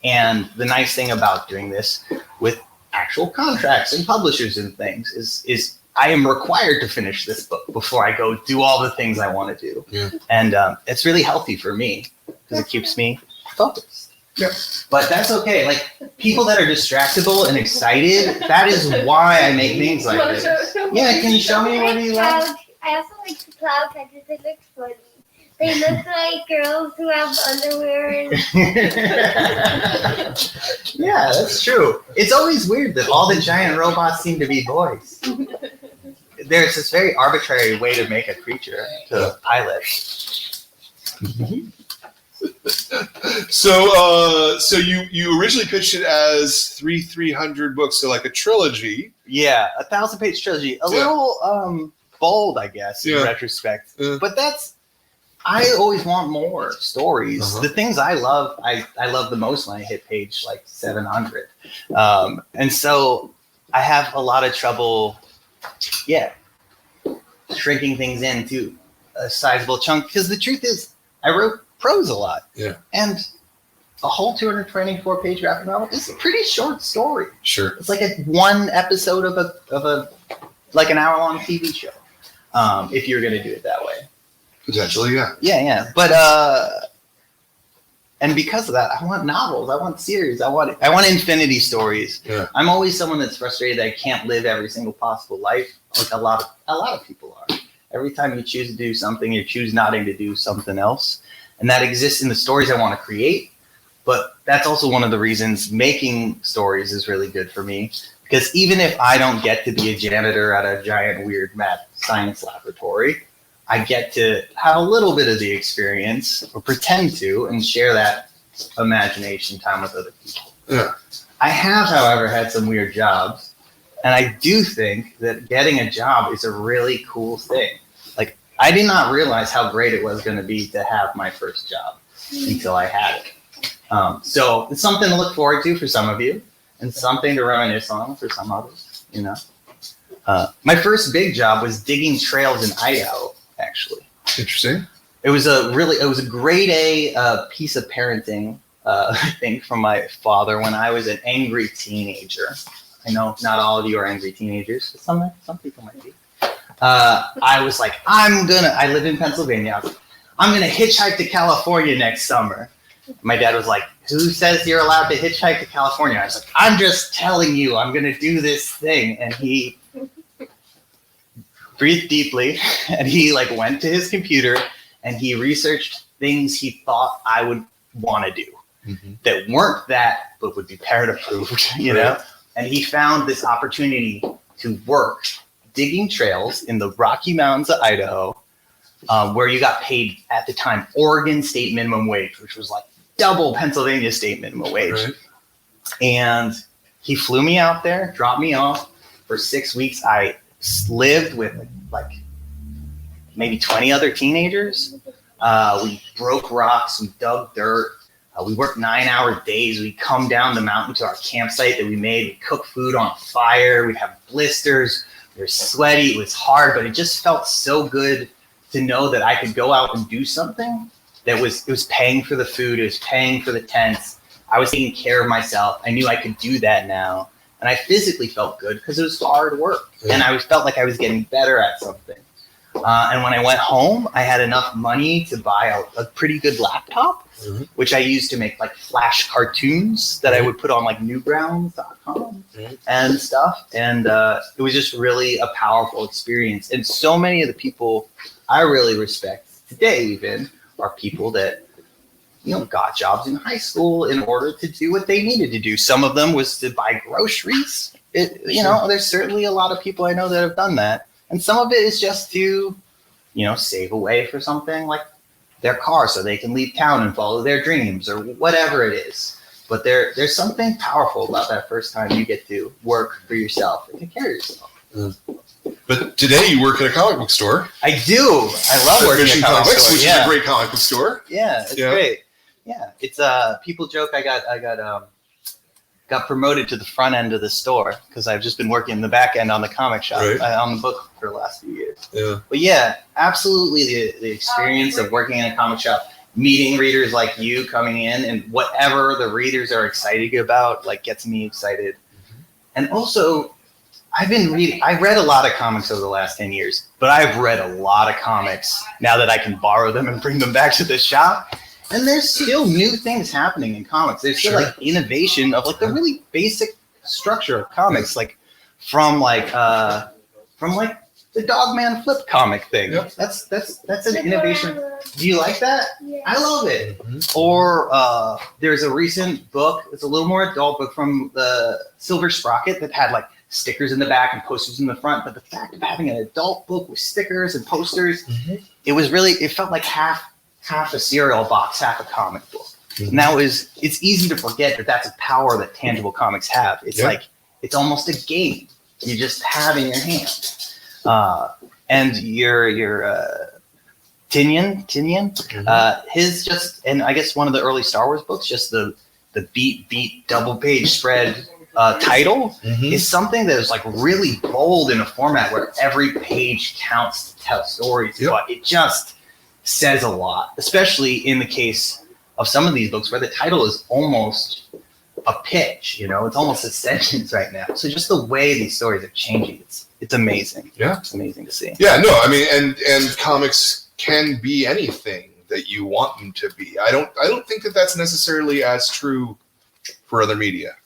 And the nice thing about doing this with actual contracts and publishers and things is I am required to finish this book before I go do all the things I want to do. Yeah. And it's really healthy for me because it keeps me focused. Yeah. But that's okay. Like, people that are distractible and excited, that is why I make things like this. Yeah, can you show me what you like? I also like the cloud catchers. They look funny. They look like girls who have underwear and Yeah, that's true. It's always weird that all the giant robots seem to be boys. There's this very arbitrary way to make a creature to pilot. So you originally pitched it as 300 books, so like a trilogy. Yeah, 1,000-page trilogy. A little bold, I guess, in retrospect. Yeah. But I always want more stories. Uh-huh. The things I love the most when I hit page like 700. And so I have a lot of trouble, shrinking things into a sizable chunk. Because the truth is, I wrote prose a lot. Yeah. And a whole 224-page graphic novel is a pretty short story. Sure. It's like one episode of a like an hour-long TV show. If you're going to do it that way. Potentially, yeah. Yeah. But and because of that, I want novels. I want series. I want infinity stories. Yeah. I'm always someone that's frustrated that I can't live every single possible life. Like a lot of people are. Every time you choose to do something, you choose not to do something else, and that exists in the stories I want to create. But that's also one of the reasons making stories is really good for me. Because even if I don't get to be a janitor at a giant weird mad science laboratory, I get to have a little bit of the experience, or pretend to, and share that imagination time with other people. Yeah. I have, however, had some weird jobs, and I do think that getting a job is a really cool thing. Like, I did not realize how great it was going to be to have my first job until I had it. So it's something to look forward to for some of you, and something to reminisce on for some others, you know. My first big job was digging trails in Idaho, actually. Interesting. It was a grade A piece of parenting, I think, from my father when I was an angry teenager. I know not all of you are angry teenagers, but some people might be. I was like, I live in Pennsylvania. I'm going to hitchhike to California next summer. My dad was like, who says you're allowed to hitchhike to California? I was like, I'm just telling you, I'm going to do this thing. And he breathed deeply and he like went to his computer and he researched things he thought I would want to do that weren't that, but would be parent approved, you know? And he found this opportunity to work digging trails in the Rocky Mountains of Idaho, where you got paid at the time Oregon state minimum wage, which was like double Pennsylvania state minimum wage. Right. And he flew me out there, dropped me off for 6 weeks. I lived with like maybe 20 other teenagers. We broke rocks, we dug dirt. We worked 9-hour days. We'd come down the mountain to our campsite that we made. We'd cook food on fire. We'd have blisters. We were sweaty. It was hard, but it just felt so good to know that I could go out and do something that it was paying for the food. It was paying for the tents. I was taking care of myself. I knew I could do that now. And I physically felt good because it was hard work. And I felt like I was getting better at something. And when I went home, I had enough money to buy a pretty good laptop, which I used to make like flash cartoons that I would put on like newgrounds.com and stuff. And it was just really a powerful experience. And so many of the people I really respect today even are people that, got jobs in high school in order to do what they needed to do. Some of them was to buy groceries. There's certainly a lot of people I know that have done that. And some of it is just to, save away for something like their car so they can leave town and follow their dreams or whatever it is. But there's something powerful about that first time you get to work for yourself and take care of yourself. But today you work at a comic book store. I do. I love working at a comic Comics, store. which is a great comic book store. Yeah, it's great. Yeah, it's people joke I got promoted to the front end of the store because I've just been working in the back end on the comic shop, on the book for the last few years. Yeah. But yeah, absolutely the experience of working in a comic shop, meeting readers like you coming in and whatever the readers are excited about, like gets me excited. And also, I read a lot of comics over the last 10 years, but I've read a lot of comics now that I can borrow them and bring them back to the shop. And there's still new things happening in comics. There's still like innovation of like the really basic structure of comics, like from the Dogman Flip comic thing. Yep. That's an innovation. Do you like that? Yeah. I love it. Or there's a recent book. It's a little more adult, but from the Silver Sprocket that had like stickers in the back and posters in the front. But the fact of having an adult book with stickers and posters, it felt like half a cereal box, half a comic book. And it's easy to forget that that's a power that tangible comics have. It's like, it's almost a game you just have in your hand. And your Tinian, his just, and I guess one of the early Star Wars books, just the beat double page spread title is something that is like really bold in a format where every page counts to tell stories, but it just says a lot, especially in the case of some of these books where the title is almost a pitch, it's almost a sentence right now. So just the way these stories are changing, it's amazing. Yeah. It's amazing to see. Yeah, no, I mean, and comics can be anything that you want them to be. I don't think that that's necessarily as true for other media,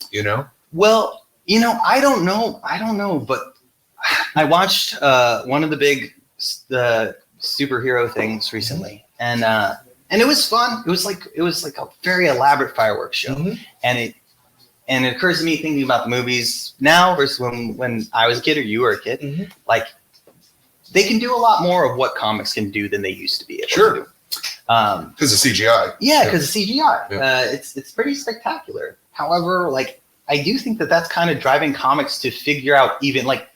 Well, I don't know, but I watched one of the big superhero things recently, and it was fun. It was like a very elaborate fireworks show, and it occurs to me thinking about the movies now versus when I was a kid or you were a kid, like they can do a lot more of what comics can do than they used to be able to do. Because of CGI. Yeah, because of CGI. Yeah. It's pretty spectacular. However, like I do think that that's kind of driving comics to figure out even like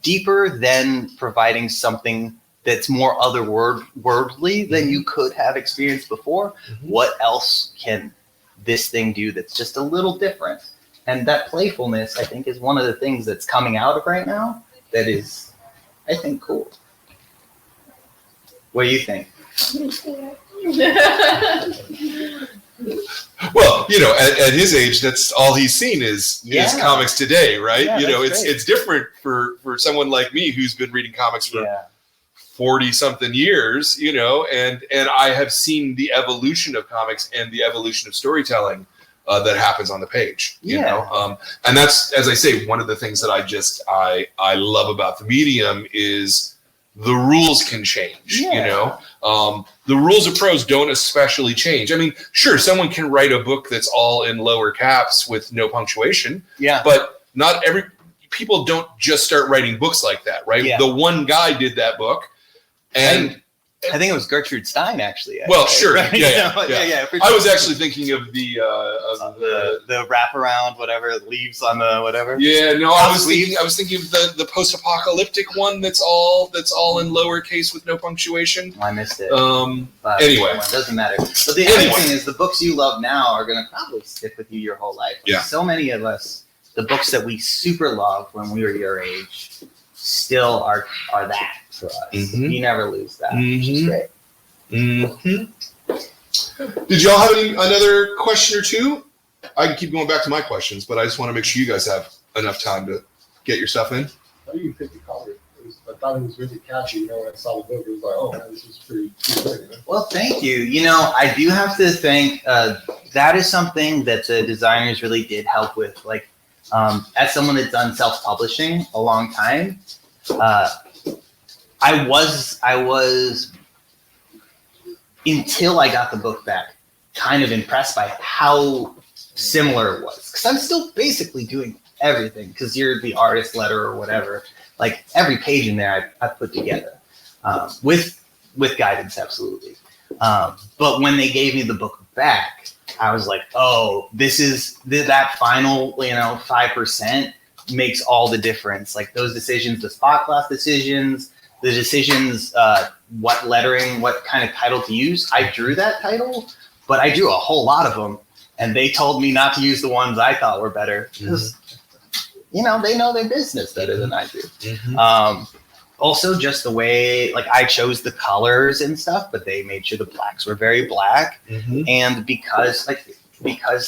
deeper than providing something that's more otherworldly than you could have experienced before. What else can this thing do that's just a little different? And that playfulness, I think, is one of the things that's coming out of right now. that is, I think, cool. What do you think? Well, at his age, that's all he's seen is comics today, right? Yeah, It's different for someone like me who's been reading comics for 40 something years, and I have seen the evolution of comics and the evolution of storytelling that happens on the page, you know? And that's, as I say, one of the things that I love about the medium is the rules can change, the rules of prose don't especially change. I mean, sure, someone can write a book that's all in lower caps with no punctuation, but not people don't just start writing books like that, right? Yeah. The one guy did that book, and I think it was Gertrude Stein, actually. Well, sure, right? yeah. I was actually thinking of the wraparound, whatever, leaves on the whatever. Yeah, no, I was thinking of the post-apocalyptic one that's all in lowercase with no punctuation. I missed it. But anyway, it doesn't matter. But the other thing is, the books you love now are going to probably stick with you your whole life. Like, so many of us, the books that we super loved when we were your age, still are that for us. Mm-hmm. You never lose that, which is great. Mm-hmm. Did y'all have another question or two? I can keep going back to my questions, but I just want to make sure you guys have enough time to get your stuff in. How do you pick the color? I thought it was really catchy. When I saw the book, it was like, oh man, this is pretty good. Well, thank you. I do have to think that is something that the designers really did help with. Like, as someone that's done self-publishing a long time, I was until I got the book back, kind of impressed by how similar it was. Because I'm still basically doing everything, because you're the artist letter or whatever. Like, every page in there I put together with guidance, absolutely. But when they gave me the book back, I was like, oh, this is that final 5% makes all the difference. Like, those decisions, the spot class decisions, the decisions, what lettering, what kind of title to use. I drew that title, but I drew a whole lot of them, and they told me not to use the ones I thought were better, because they know their business better than I do. Mm-hmm. Also, just the way, like, I chose the colors and stuff, but they made sure the blacks were very black. Mm-hmm. And because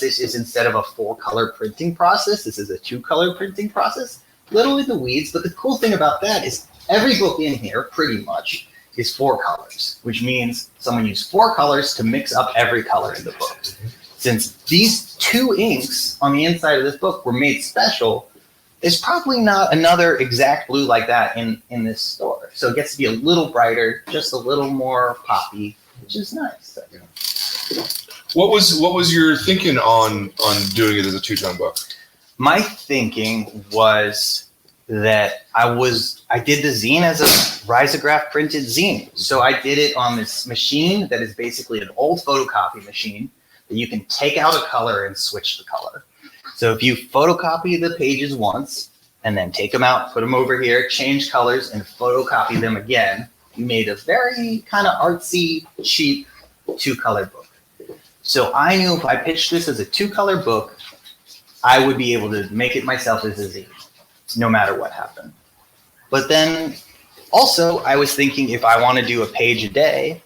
this is, instead of a 4-color printing process, this is a 2-color printing process. Little in the weeds, but the cool thing about that is every book in here, pretty much, is 4 colors, which means someone used 4 colors to mix up every color in the book. Mm-hmm. Since these 2 inks on the inside of this book were made special, there's probably not another exact blue like that in this store. So it gets to be a little brighter, just a little more poppy, which is nice. What was your thinking on doing it as a 2-tone book? My thinking was that I did the zine as a risograph printed zine. So I did it on this machine that is basically an old photocopy machine that you can take out a color and switch the color. So if you photocopy the pages once and then take them out, put them over here, change colors, and photocopy them again, you made a very kind of artsy, cheap 2-color book. So I knew if I pitched this as a 2-color book, I would be able to make it myself as a zine, no matter what happened. But then also I was thinking, if I want to do a page a day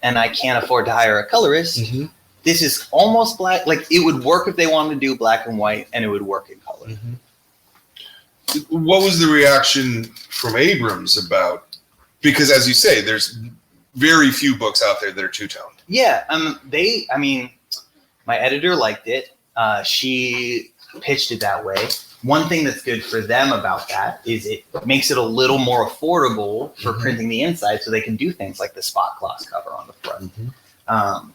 and I can't afford to hire a colorist, mm-hmm. This is almost black. Like, it would work if they wanted to do black and white, and it would work in color. Mm-hmm. What was the reaction from Abrams about? Because, as you say, there's very few books out there that are 2-toned. Yeah, my editor liked it. She pitched it that way. One thing that's good for them about that is it makes it a little more affordable for mm-hmm. printing the inside, so they can do things like the spot gloss cover on the front. Mm-hmm.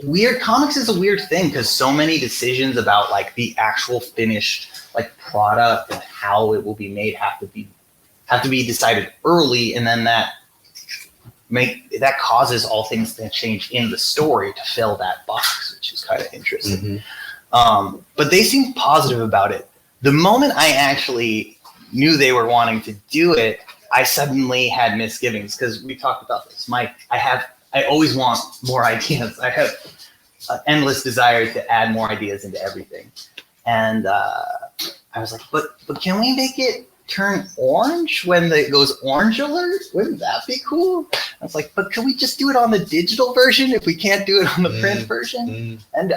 Weird comics is a weird thing, because so many decisions about, like, the actual finished, like, product and how it will be made have to be decided early, and then that causes all things to change in the story to fill that box, which is kind of interesting. Mm-hmm. But they seemed positive about it. The moment I actually knew they were wanting to do it, I suddenly had misgivings, because we talked about this. I always want more ideas. I have an endless desire to add more ideas into everything. And I was like, but can we make it turn orange when it goes orange alert? Wouldn't that be cool? I was like, but can we just do it on the digital version if we can't do it on the print version? And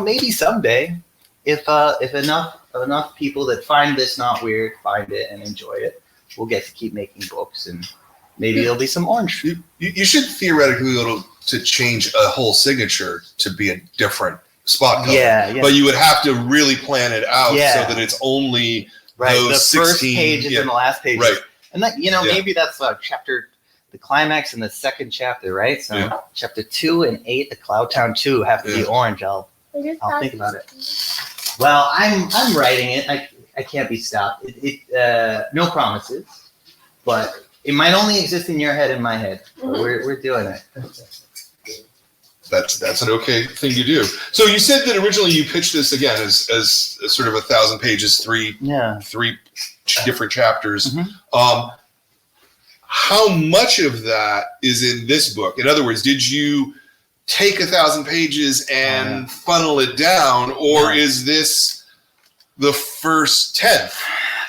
maybe someday, if enough people that find this not weird find it and enjoy it, we'll get to keep making books, and maybe there'll be some orange. You should theoretically be able to change a whole signature to be a different spot color. Yeah. But you would have to really plan it out so that it's only those the 16, first pages and the last pages. Right. And that, maybe that's the climax in the second chapter, right? So chapter 2 and 8, the Cloud Town 2 have to be orange. I'll think about it. Well, I'm writing it. I can't be stopped. No promises, but it might only exist in your head and my head. We're doing it. That's an okay thing to do. So you said that originally you pitched this again as sort of 1,000 pages, three different chapters. How much of that is in this book? In other words, did you take 1,000 pages and funnel it down, or is this the first 10th?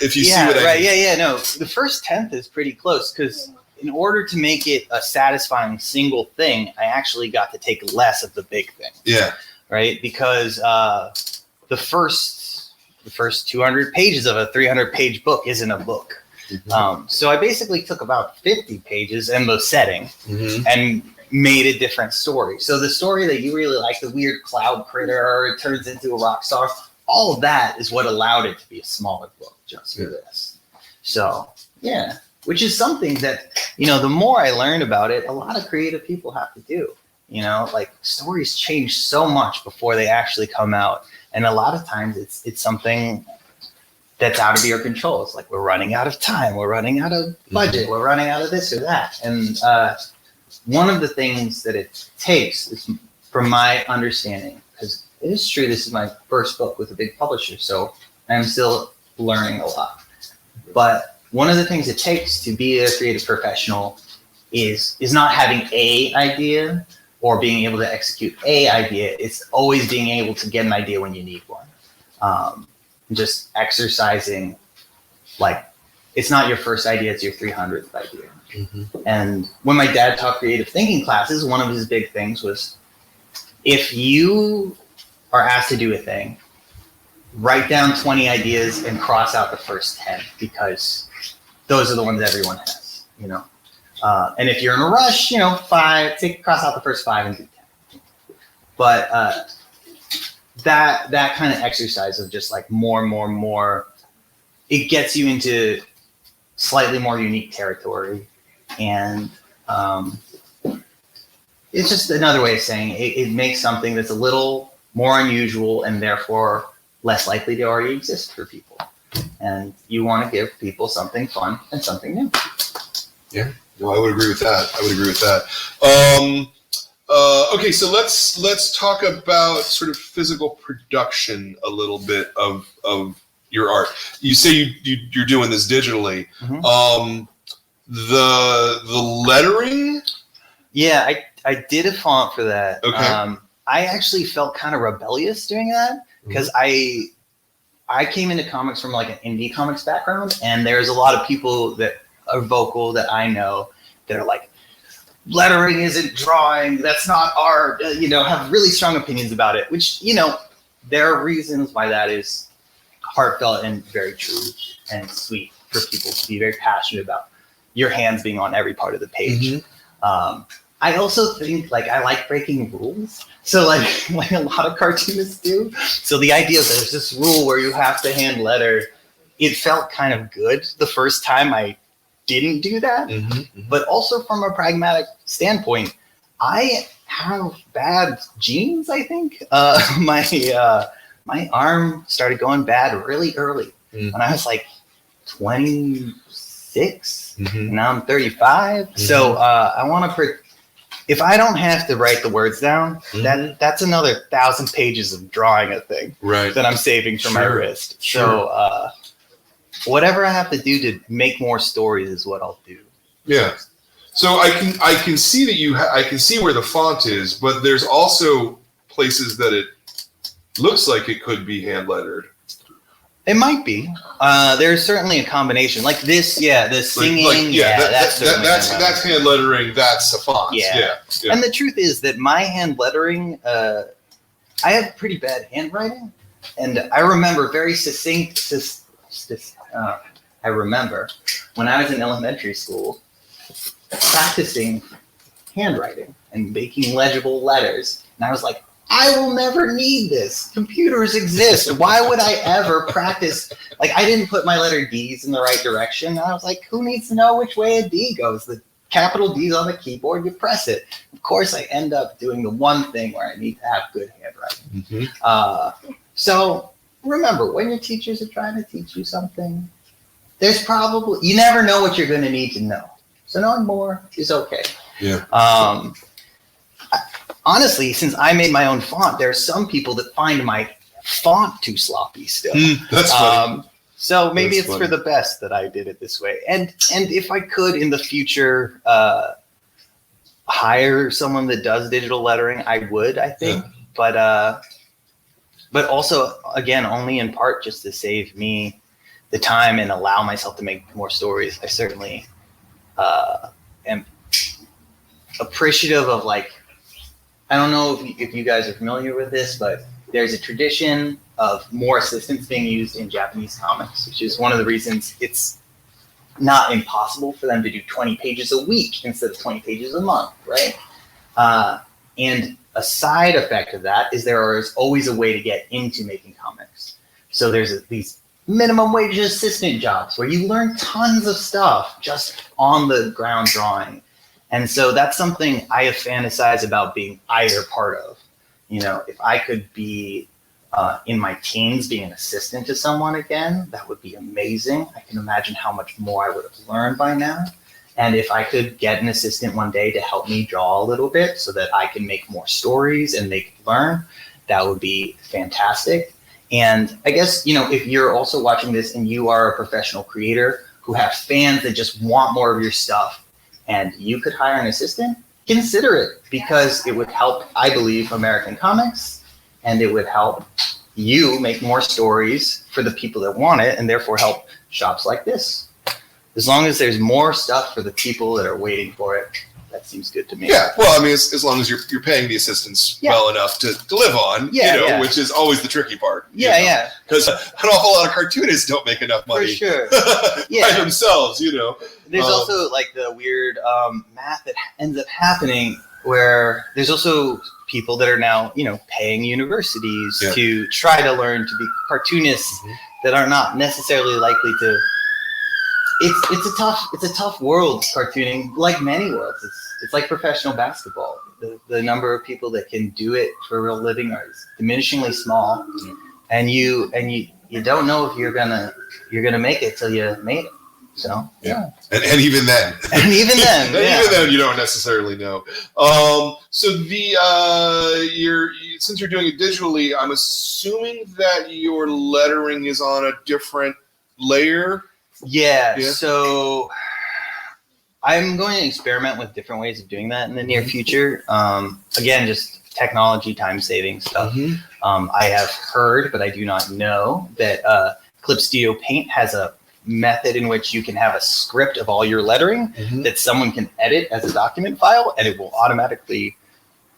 If you see what I mean. No, the first 10th is pretty close, because in order to make it a satisfying single thing, I actually got to take less of the big thing. Yeah. Right? Because the first 200 pages of a 300-page book isn't a book. So I basically took about 50 pages and the setting and made a different story. So the story that you really like, the weird cloud critter, it turns into a rock star, all of that is what allowed it to be a smaller book just for this. So, yeah. Which is something that, the more I learned about it, a lot of creative people have to do. Like stories change so much before they actually come out. And a lot of times it's something that's out of your control. It's like, we're running out of time. We're running out of budget. We're running out of this or that. And one of the things that it takes is, from my understanding, because it is true, this is my first book with a big publisher, so I'm still learning a lot. But one of the things it takes to be a creative professional is not having a idea or being able to execute a idea. It's always being able to get an idea when you need one. Just exercising, like, it's not your first idea, it's your 300th idea. And when my dad taught creative thinking classes, one of his big things was, if you are asked to do a thing, write down 20 ideas and cross out the first 10, because those are the ones everyone has, and if you're in a rush, 5, cross out the first 5 and do 10. But that kind of exercise of just like more, it gets you into slightly more unique territory. And it's just another way of saying it makes something that's a little more unusual and therefore less likely to already exist for people. And you want to give people something fun and something new. Yeah, no, I would agree with that. Okay, so let's talk about sort of physical production a little bit of your art. You say you're doing this digitally. The lettering? Yeah, I did a font for that. Okay. I actually felt kind of rebellious doing that, because I came into comics from like an indie comics background, and there's a lot of people that are vocal that I know that are like, lettering isn't drawing, that's not art, have really strong opinions about it, which, there are reasons why that is heartfelt and very true and sweet for people to be very passionate about your hands being on every part of the page. I also think, like, I like breaking rules. So like a lot of cartoonists do. So the idea that there's this rule where you have to hand letter, it felt kind of good the first time I didn't do that. But also from a pragmatic standpoint, I have bad genes, I think. My arm started going bad really early when I was like 26. And now I'm 35. So I want to... If I don't have to write the words down, that's another 1,000 pages of drawing a thing that I'm saving for my wrist. So whatever I have to do to make more stories is what I'll do. Yeah. So I can see that I can see where the font is, but there's also places that it looks like it could be hand lettered. It might be. There's certainly a combination. Like this, the singing, that's hand lettering. That's a font. Yeah. And the truth is that my hand lettering, I have pretty bad handwriting, and I remember very I remember when I was in elementary school practicing handwriting and making legible letters, and I was like, I will never need this. Computers exist. Why would I ever practice? Like, I didn't put my letter D's in the right direction. I was like, who needs to know which way a D goes? The capital D's on the keyboard, you press it. Of course, I end up doing the one thing where I need to have good handwriting. So remember, when your teachers are trying to teach you something, you never know what you're going to need to know. So knowing more is okay. Yeah. Honestly, since I made my own font, there are some people that find my font too sloppy still. That's funny. So maybe That's it's funny. for the best that I did it this way. And if I could in the future hire someone that does digital lettering, I would, I think. Yeah. But also, again, only in part just to save me the time and allow myself to make more stories. I certainly am appreciative of, like, I don't know if you guys are familiar with this, but there's a tradition of more assistants being used in Japanese comics, which is one of the reasons it's not impossible for them to do 20 pages a week instead of 20 pages a month, right? And a side effect of that is there is always a way to get into making comics. So there's these minimum wage assistant jobs where you learn tons of stuff just on the ground drawing. And so that's something I have fantasized about being either part of. You know, if I could be in my teens being an assistant to someone again, that would be amazing. I can imagine how much more I would have learned by now. And if I could get an assistant one day to help me draw a little bit so that I can make more stories and they could learn, that would be fantastic. And I guess, you know, if you're also watching this and you are a professional creator who have fans that just want more of your stuff, and you could hire an assistant, consider it, because it would help, I believe, American comics, and it would help you make more stories for the people that want it, and therefore help shops like this. As long as there's more stuff for the people that are waiting for it, that seems good to me. Yeah, well, I mean, as long as you're paying the assistants well enough to live on, which is always the tricky part. Yeah. Because an awful lot of cartoonists don't make enough money For sure. by themselves, you know. There's also like the weird math that ends up happening where there's also people that are now, you know, paying universities to try to learn to be cartoonists that are not necessarily likely to. It's a tough world, cartooning, like many worlds. It's like professional basketball. The number of people that can do it for a real living are diminishingly small, and you don't know if you're gonna make it till you made it. So and even then, even then, you don't necessarily know. So since you're doing it digitally, I'm assuming that your lettering is on a different layer. Yeah, so I'm going to experiment with different ways of doing that in the near future. Again, just technology, time-saving stuff. I have heard, but I do not know, that Clip Studio Paint has a method in which you can have a script of all your lettering that someone can edit as a document file, and it will automatically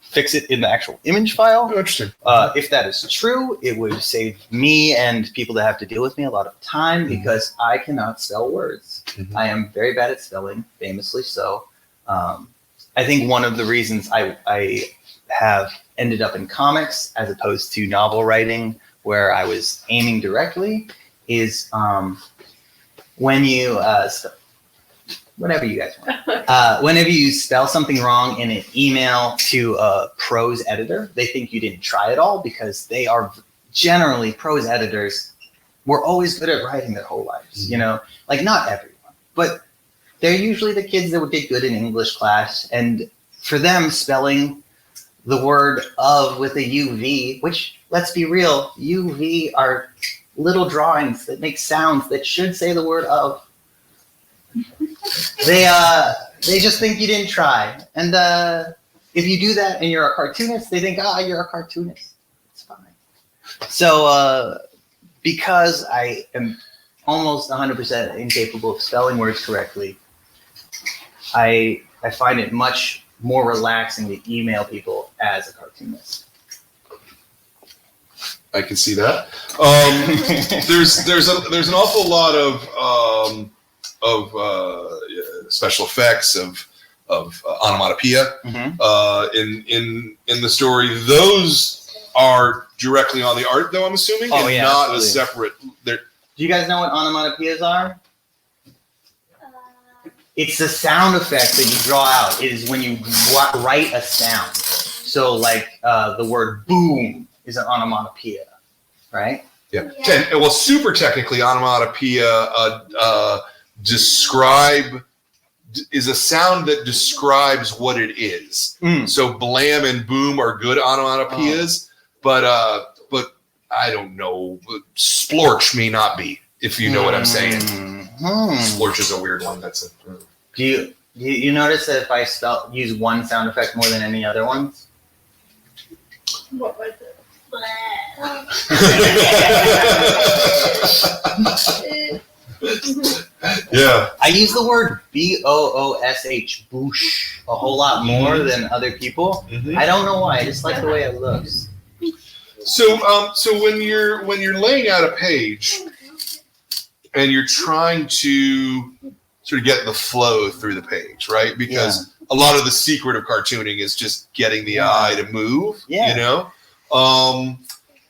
fix it in the actual image file. Oh, interesting. If that is true, it would save me and people that have to deal with me a lot of time because I cannot spell words. I am very bad at spelling, famously so. I think one of the reasons I have ended up in comics as opposed to novel writing where I was aiming directly is when you whatever you guys want. Whenever you spell something wrong in an email to a prose editor, they think you didn't try at all because they are generally prose editors. Were always good at writing their whole lives, you know, like not everyone, but they're usually the kids that would get good in English class. And for them, spelling the word of with a UV, which let's be real, UV are little drawings that make sounds that should say the word of. They just think you didn't try. And if you do that and you're a cartoonist, they think, you're a cartoonist. It's fine. So because I am almost 100% incapable of spelling words correctly, I find it much more relaxing to email people as a cartoonist. I can see that. There's an awful lot of special effects of onomatopoeia in the story. Those are directly on the art, though, I'm assuming, not absolutely. A separate. Do you guys know what onomatopoeias are? It's the sound effect that you draw out. It is when you write a sound. So, like the word "boom" is an onomatopoeia, right? Yeah. Well, super technically, onomatopoeia is a sound that describes what it is. So blam and boom are good onomatopoeias, but I don't know. Splorch may not be, if you know what I'm saying. Splorch is a weird one. That's Do you notice that if I use one sound effect more than any other ones? What was it? Yeah. I use the word BOOSH, boosh, a whole lot more than other people. I don't know why. I just like the way it looks. So when you're laying out a page and you're trying to sort of get the flow through the page, right? Because a lot of the secret of cartooning is just getting the eye to move. You know,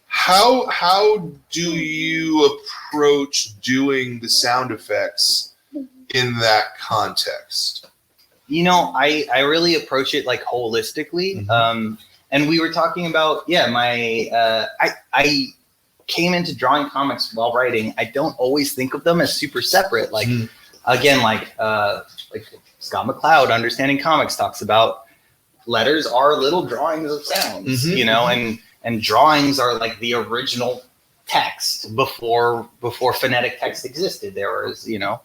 how do you approach doing the sound effects in that context? You know, I really approach it like holistically. And we were talking about, I came into drawing comics while writing. I don't always think of them as super separate. Like, again, like Scott McCloud, Understanding Comics, talks about letters are little drawings of sounds, you know, and drawings are like the original text before phonetic text existed. There was, you know,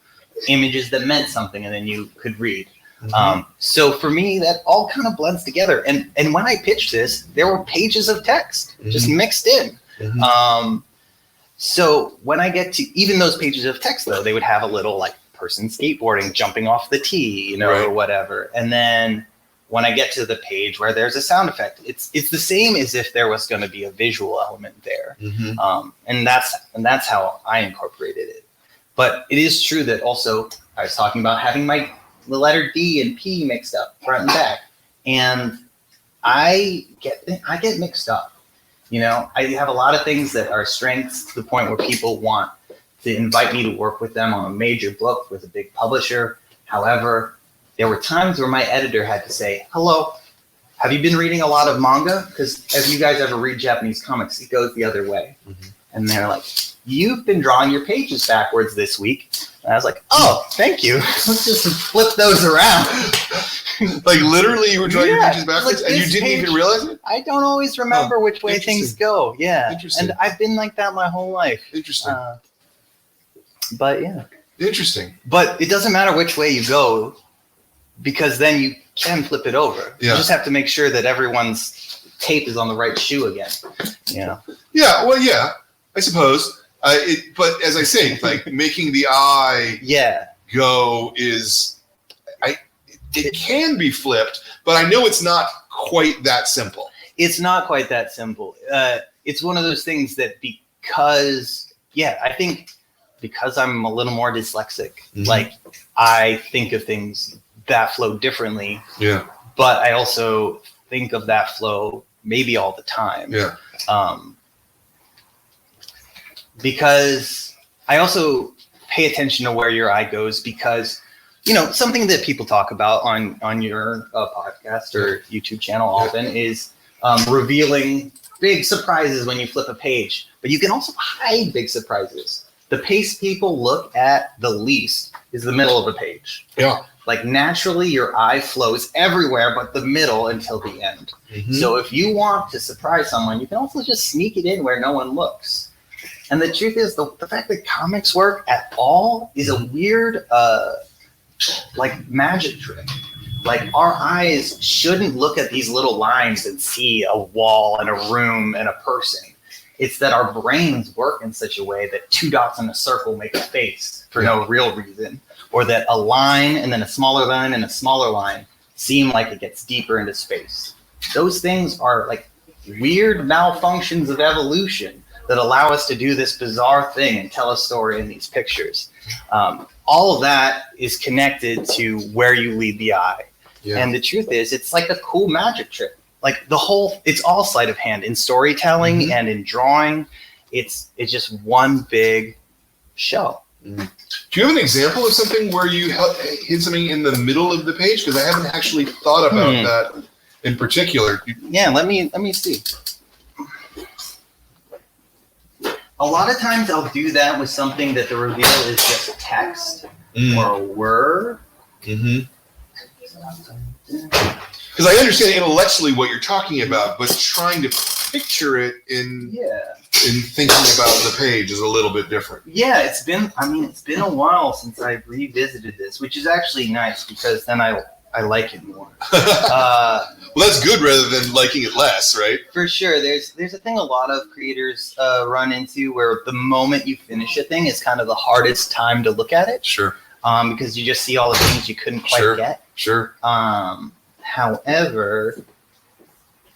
images that meant something and then you could read. So for me, that all kind of blends together. And when I pitched this, there were pages of text just mixed in. So when I get to even those pages of text, though, they would have a little like person skateboarding, jumping off the tee, you know, or whatever. And then when I get to the page where there's a sound effect, it's the same as if there was going to be a visual element there. And that's how I incorporated it. But it is true that also I was talking about having the letter D and P mixed up front and back, and I get mixed up. You know, I have a lot of things that are strengths to the point where people want to invite me to work with them on a major book with a big publisher. However, there were times where my editor had to say, "Hello, have you been reading a lot of manga? Because if you guys ever read Japanese comics, it goes the other way." And they're like, "You've been drawing your pages backwards this week." And I was like, "Oh, thank you. Let's just flip those around." Like literally you were drawing your pages backwards like and you didn't even realize it? I don't always remember which way things go. Yeah. Interesting. And I've been like that my whole life. Interesting. But yeah. Interesting. But it doesn't matter which way you go because then you can flip it over. You just have to make sure that everyone's tape is on the right shoe again. You know? Yeah, well, yeah, I suppose. But as I say, like making the eye go is... It can be flipped, but I know it's not quite that simple. It's not quite that simple. It's one of those things that because I'm a little more dyslexic, like I think of things that flow differently. Yeah. But I also think of that flow maybe all the time. Yeah. Because I also pay attention to where your eye goes because, you know, something that people talk about on your podcast or YouTube channel often is revealing big surprises when you flip a page. But you can also hide big surprises. The pace people look at the least is the middle of a page. Yeah. Like naturally your eye flows everywhere but the middle until the end. So if you want to surprise someone, you can also just sneak it in where no one looks. And the truth is the fact that comics work at all is a weird like magic trick. Like our eyes shouldn't look at these little lines and see a wall and a room and a person. It's that our brains work in such a way that 2 dots in a circle make a face for no real reason, or that a line and then a smaller line and a smaller line seem like it gets deeper into space. Those things are like weird malfunctions of evolution that allow us to do this bizarre thing and tell a story in these pictures. All of that is connected to where you lead the eye. Yeah. And the truth is, it's like a cool magic trick. Like it's all sleight of hand in storytelling and in drawing. It's just one big show. Do you have an example of something where you hid something in the middle of the page? Because I haven't actually thought about that in particular. Yeah, let me see. A lot of times I'll do that with something that the reveal is just text or a word. Because I understand intellectually what you're talking about, but trying to picture it in thinking about the page is a little bit different. Yeah, it's been a while since I've revisited this, which is actually nice because then I like it more. Well, that's good rather than liking it less, right? For sure. There's a thing a lot of creators run into where the moment you finish a thing is kind of the hardest time to look at it. Sure. Because you just see all the things you couldn't quite get. Sure. However,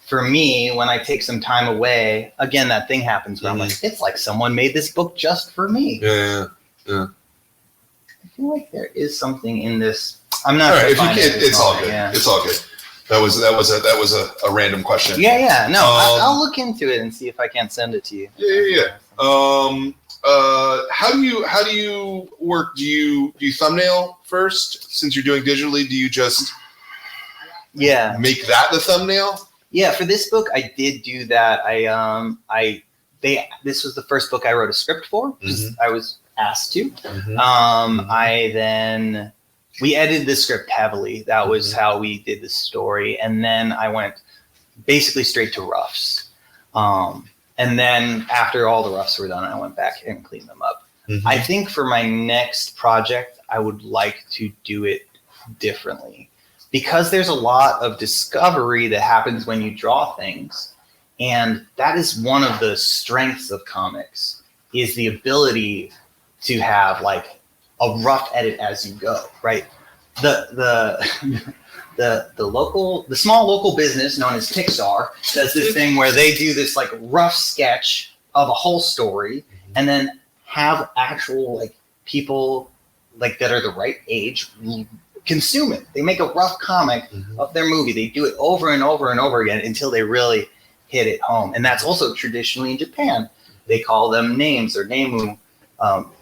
for me, when I take some time away, again, that thing happens where I'm like, it's like someone made this book just for me. Yeah. I feel like there is something in this. I'm not. All right, if you can, it's all good. Yeah. It's all good. That was a random question. Yeah. No, I'll look into it and see if I can't send it to you. Yeah. How do you work? Do you thumbnail first since you're doing digitally? Do you just make that the thumbnail? Yeah, for this book I did do that. This was the first book I wrote a script for. I was asked to. We edited the script heavily. That was how we did the story, and then I went basically straight to roughs. And then after all the roughs were done, I went back and cleaned them up. I think for my next project, I would like to do it differently because there's a lot of discovery that happens when you draw things. And that is one of the strengths of comics, is the ability to have like a rough edit as you go, right? The small local business known as Pixar does this thing where they do this like rough sketch of a whole story and then have actual like people like that are the right age consume it. They make a rough comic of their movie. They do it over and over and over again until they really hit it home. And that's also traditionally in Japan. They call them names or nemu.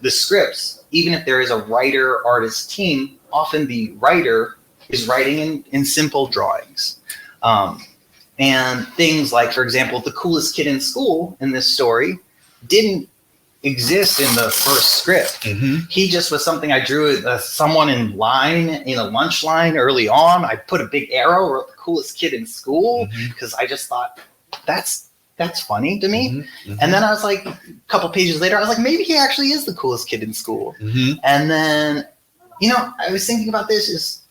The scripts, even if there is a writer-artist team, often the writer is writing in simple drawings. And things like, for example, the coolest kid in school in this story didn't exist in the first script. He just was something I drew someone in line, in a lunch line early on. I put a big arrow, wrote the coolest kid in school because I just thought that's funny to me. And then I was like, a couple pages later, I was like, maybe he actually is the coolest kid in school. And then, I was thinking about this is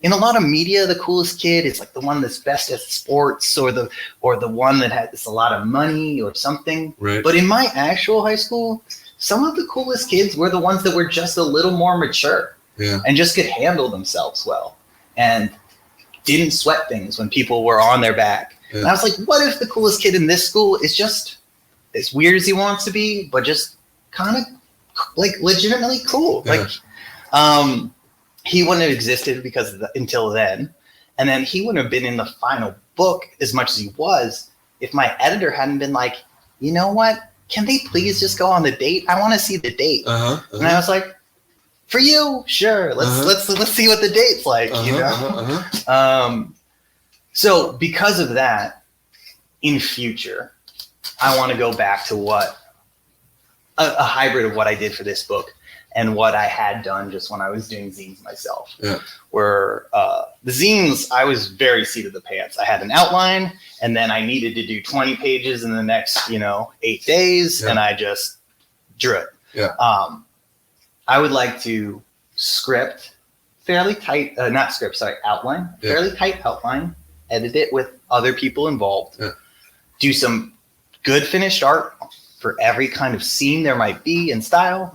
in a lot of media, the coolest kid is like the one that's best at sports or the one that has a lot of money or something. Right. But in my actual high school, some of the coolest kids were the ones that were just a little more mature and just could handle themselves well and didn't sweat things when people were on their back. And I was like, what if the coolest kid in this school is just as weird as he wants to be, but just kind of like legitimately cool? Like, he wouldn't have existed until then. And then he wouldn't have been in the final book as much as he was if my editor hadn't been like, you know what? Can they please just go on the date? I want to see the date. And I was like, for you, sure. Let's see what the date's like, So because of that, in future, I want to go back to what a hybrid of what I did for this book and what I had done just when I was doing zines myself. Where the zines, I was very seat of the pants. I had an outline, and then I needed to do 20 pages in the next, 8 days, and I just drew it. I would like to script fairly tight, outline, fairly tight outline, edit it with other people involved, do some good finished art for every kind of scene there might be in style,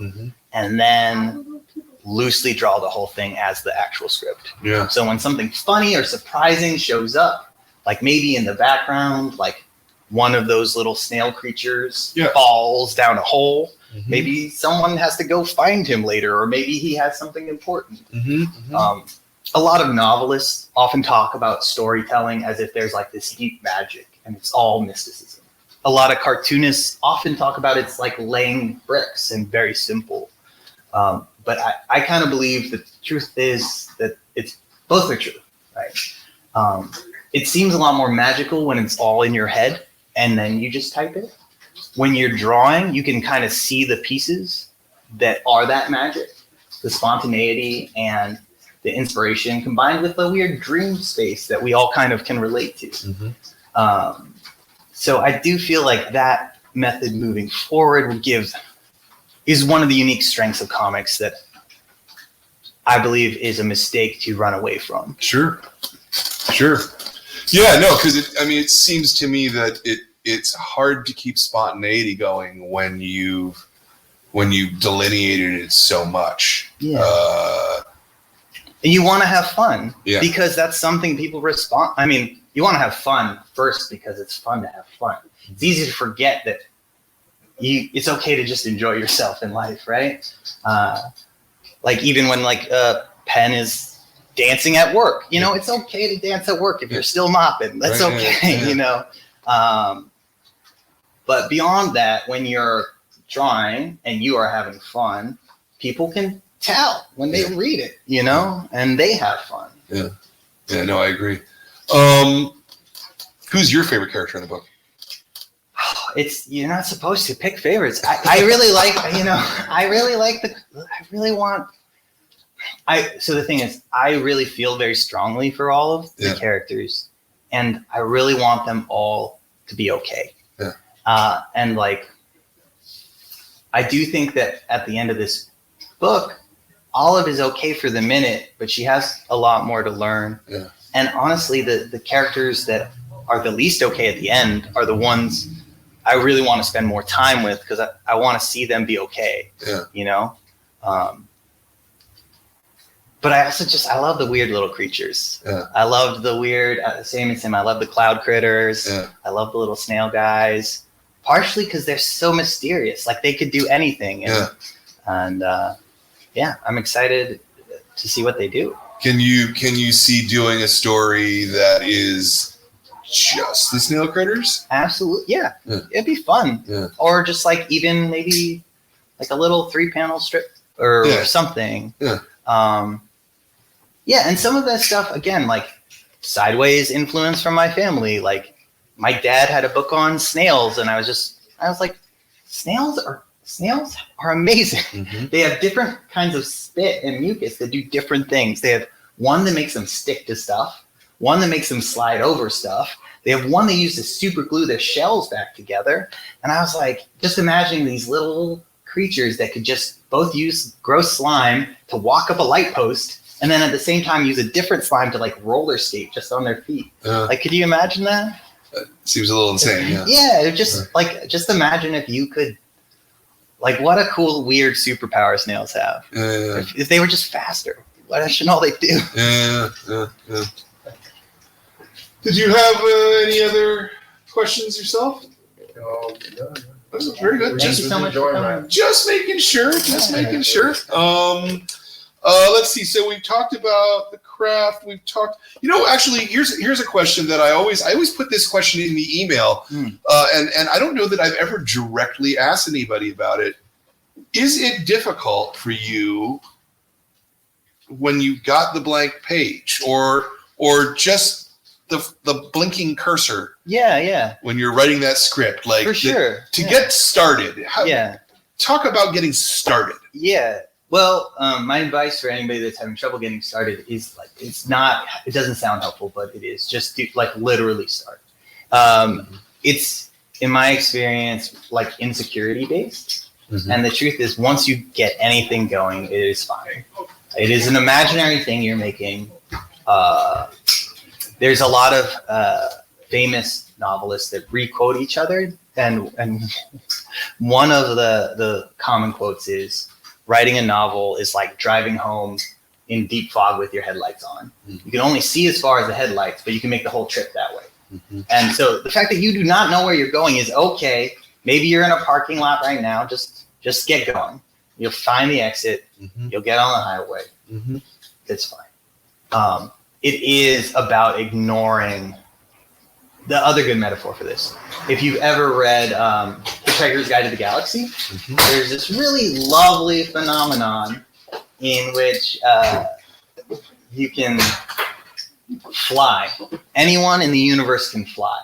and then loosely draw the whole thing as the actual script. Yeah. So when something funny or surprising shows up, like maybe in the background, like one of those little snail creatures falls down a hole, maybe someone has to go find him later, or maybe he has something important. A lot of novelists often talk about storytelling as if there's like this deep magic and it's all mysticism. A lot of cartoonists often talk about it's like laying bricks and very simple. But I kind of believe that the truth is that it's both are true, right? It seems a lot more magical when it's all in your head and then you just type it. When you're drawing, you can kind of see the pieces that are that magic, the spontaneity and the inspiration combined with the weird dream space that we all kind of can relate to. So I do feel like that method moving forward is one of the unique strengths of comics that I believe is a mistake to run away from. Sure. Yeah, no, because it seems to me that it's hard to keep spontaneity going when you delineated it so much. Yeah. And you want to have fun because that's something people respond. I mean, you want to have fun first because it's fun to have fun. It's easy to forget that it's okay to just enjoy yourself in life, right? Like even when like Penn is dancing at work, you know, it's okay to dance at work if you're still mopping. That's okay, you know. But beyond that, when you're drawing and you are having fun, people can tell when they read it, you know, and they have fun. Yeah, no, I agree. Who's your favorite character in the book? You're not supposed to pick favorites. I really like, you know, so the thing is, I really feel very strongly for all of the characters, and I really want them all to be okay. And like, I do think that at the end of this book, Olive is okay for the minute, but she has a lot more to learn. And honestly, the characters that are the least okay at the end are the ones I really want to spend more time with because I want to see them be okay. You know? But I also I love the weird little creatures. I love the weird, same. I love the cloud critters. I love the little snail guys. Partially because they're so mysterious. Like they could do anything. And I'm excited to see what they do. Can you see doing a story that is just the snail critters? Absolutely, yeah. It'd be fun. Or just like even maybe like a little 3-panel strip or something. And some of that stuff again, like sideways influence from my family. Like my dad had a book on snails, and I was like, snails are amazing. They have different kinds of spit and mucus that do different things. They have one that makes them stick to stuff, one that makes them slide over stuff. They have one they use to super glue their shells back together. And I was like, just imagining these little creatures that could just both use gross slime to walk up a light post and then at the same time use a different slime to like roller skate just on their feet. Like, could you imagine that? Seems a little insane. Just imagine if you could, like, what a cool, weird superpower snails have. If they were just faster, why shouldn't all they do? Did you have any other questions yourself? No. Very good. Thank you so much for coming. Just making sure. Let's see. So we've talked about the craft. We've talked. You know, actually, here's a question that I always put this question in the email, and I don't know that I've ever directly asked anybody about it. Is it difficult for you when you got the blank page, or just the blinking cursor? When you're writing that script, like for sure to get started. Talk about getting started. Well, my advice for anybody that's having trouble getting started is like, it doesn't sound helpful, but it is just literally start. It's, in my experience, like insecurity based. And the truth is, once you get anything going, it is fine. It is an imaginary thing you're making. There's a lot of famous novelists that re-quote each other, and One of the common quotes is, writing a novel is like driving home in deep fog with your headlights on. You can only see as far as the headlights, but you can make the whole trip that way. And so the fact that you do not know where you're going is okay. Maybe you're in a parking lot right now. Just get going. You'll find the exit. You'll get on the highway. It's fine. It is about ignoring the other good metaphor for this. If you've ever read Hitchhiker's Guide to the Galaxy, there's this really lovely phenomenon in which you can fly. Anyone in the universe can fly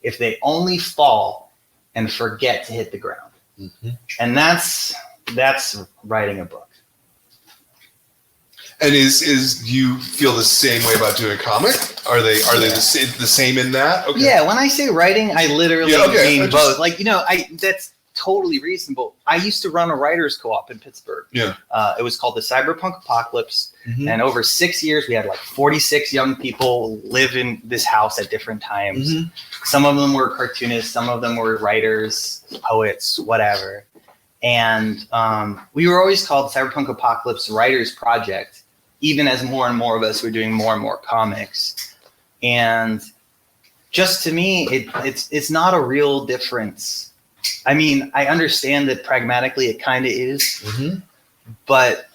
if they only fall and forget to hit the ground. And that's writing a book. And do you feel the same way about doing a comic? Are they the same in that? Okay. Yeah, when I say writing, I literally mean both. Like, that's totally reasonable. I used to run a writers co-op in Pittsburgh. Yeah. It was called the Cyberpunk Apocalypse. And over 6 years, we had like 46 young people live in this house at different times. Some of them were cartoonists. Some of them were writers, poets, whatever. And we were always called Cyberpunk Apocalypse Writers Project, even as more and more of us were doing more and more comics. And just to me, it's not a real difference. I mean, I understand that pragmatically it kind of is, but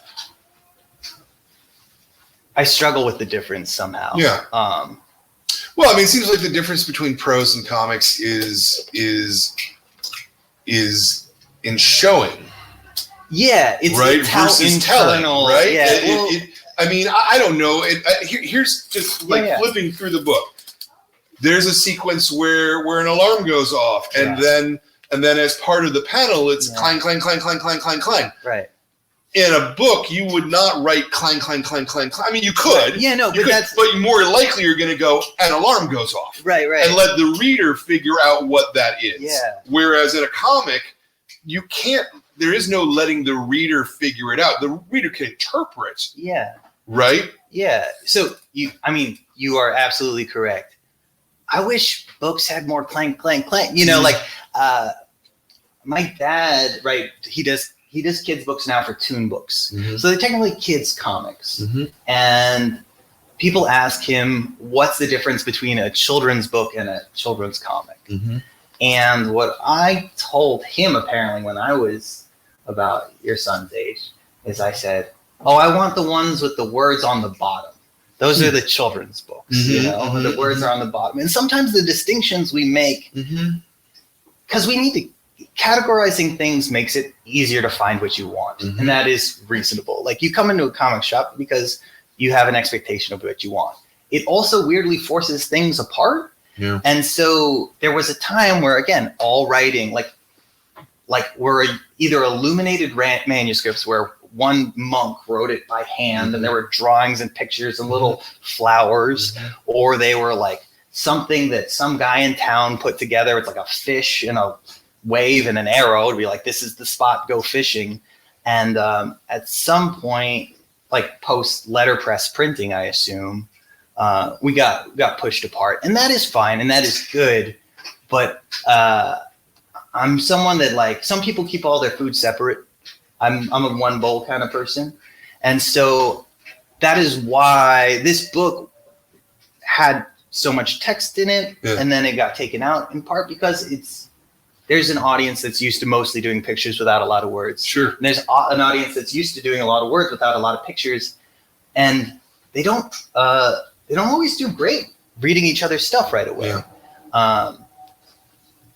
I struggle with the difference somehow. Yeah. Well, I mean, it seems like the difference between prose and comics is in showing. Yeah, it's right versus telling, right? Yeah. I mean, I don't know. Here's just like flipping through the book. There's a sequence where an alarm goes off, and then as part of the panel, it's clang, clang, clang, clang, clang, clang, clang. Right. In a book, you would not write clang, clang, clang, clang, clang. I mean, you could. Yeah, no, but more likely you're going to go, an alarm goes off. Right. And let the reader figure out what that is. Yeah. Whereas in a comic, you can't. There is no letting the reader figure it out. The reader can interpret. Yeah. Right? Yeah. So you are absolutely correct. I wish books had more clang, clang, clang. My dad, right? He does kids books now for Toon Books. So they're technically kids comics. And people ask him, what's the difference between a children's book and a children's comic? And what I told him, apparently, when I was about your son's age, is I said, I want the ones with the words on the bottom. Those are the children's books, the words are on the bottom. And sometimes the distinctions we make, because we need to, categorizing things makes it easier to find what you want. And that is reasonable. Like, you come into a comic shop because you have an expectation of what you want. It also weirdly forces things apart. Yeah. And so there was a time where, again, all writing, like were either illuminated manuscripts where one monk wrote it by hand and there were drawings and pictures and little flowers, or they were like something that some guy in town put together. It's like a fish and a wave and an arrow to be like, this is the spot, go fishing. And at some point, like post letterpress printing, I assume, we got pushed apart, and that is fine and that is good. But I'm someone that, like, some people keep all their food separate. I'm a one bowl kind of person. And so that is why this book had so much text in it, and then it got taken out, in part because there's an audience that's used to mostly doing pictures without a lot of words. Sure. And there's an audience that's used to doing a lot of words without a lot of pictures, and they don't always do great reading each other's stuff right away. Yeah.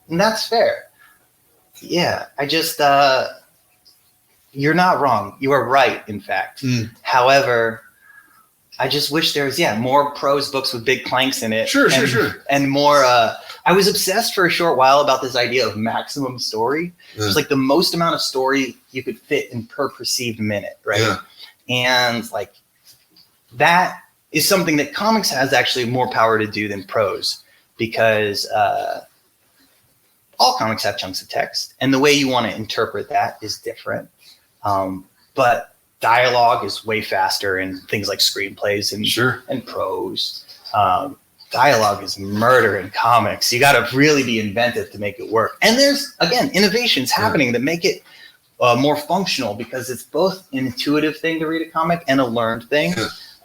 And that's fair. Yeah, I just you're not wrong. You are right, in fact. However, I just wish there was more prose books with big planks in it. Sure. And more. I was obsessed for a short while about this idea of maximum story. It's like the most amount of story you could fit in per perceived minute, right? Yeah. And like that is something that comics has actually more power to do than prose, because all comics have chunks of text, and the way you want to interpret that is different. But dialogue is way faster in things like screenplays and prose. dialogue is murder in comics. You got to really be inventive to make it work. And there's, again, innovations happening that make it more functional, because it's both an intuitive thing to read a comic and a learned thing.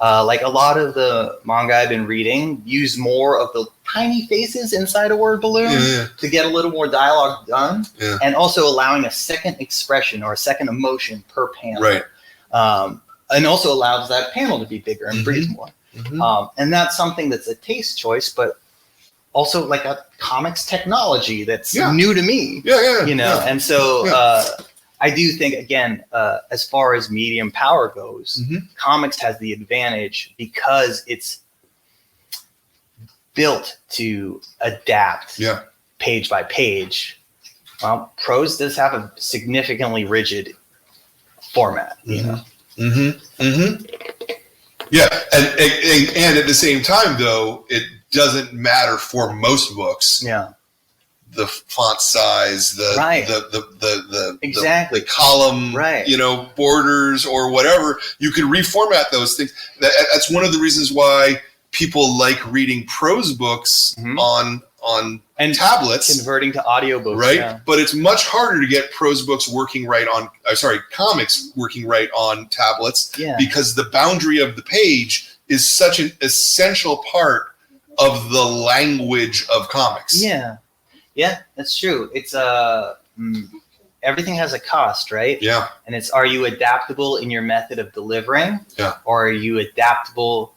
Like a lot of the manga I've been reading use more of the tiny faces inside a word balloon to get a little more dialogue done, and also allowing a second expression or a second emotion per panel. Right. And also allows that panel to be bigger and breathe more. And that's something that's a taste choice, but also like a comics technology that's new to me. You know, and so I do think, again, as far as medium power goes, comics has the advantage because it's built to adapt page by page. Well, prose does have a significantly rigid format, you know. Yeah, and at the same time, though, it doesn't matter for most books. The font size, the exactly the column, you know, borders or whatever. You can reformat those things. That's one of the reasons why people like reading prose books on tablets, converting to audiobooks, right? But it's much harder to get prose books working right on. Comics working right on tablets, because the boundary of the page is such an essential part of the language of comics. Yeah, that's true. It's everything has a cost, right? And it's, are you adaptable in your method of delivering? Or are you adaptable?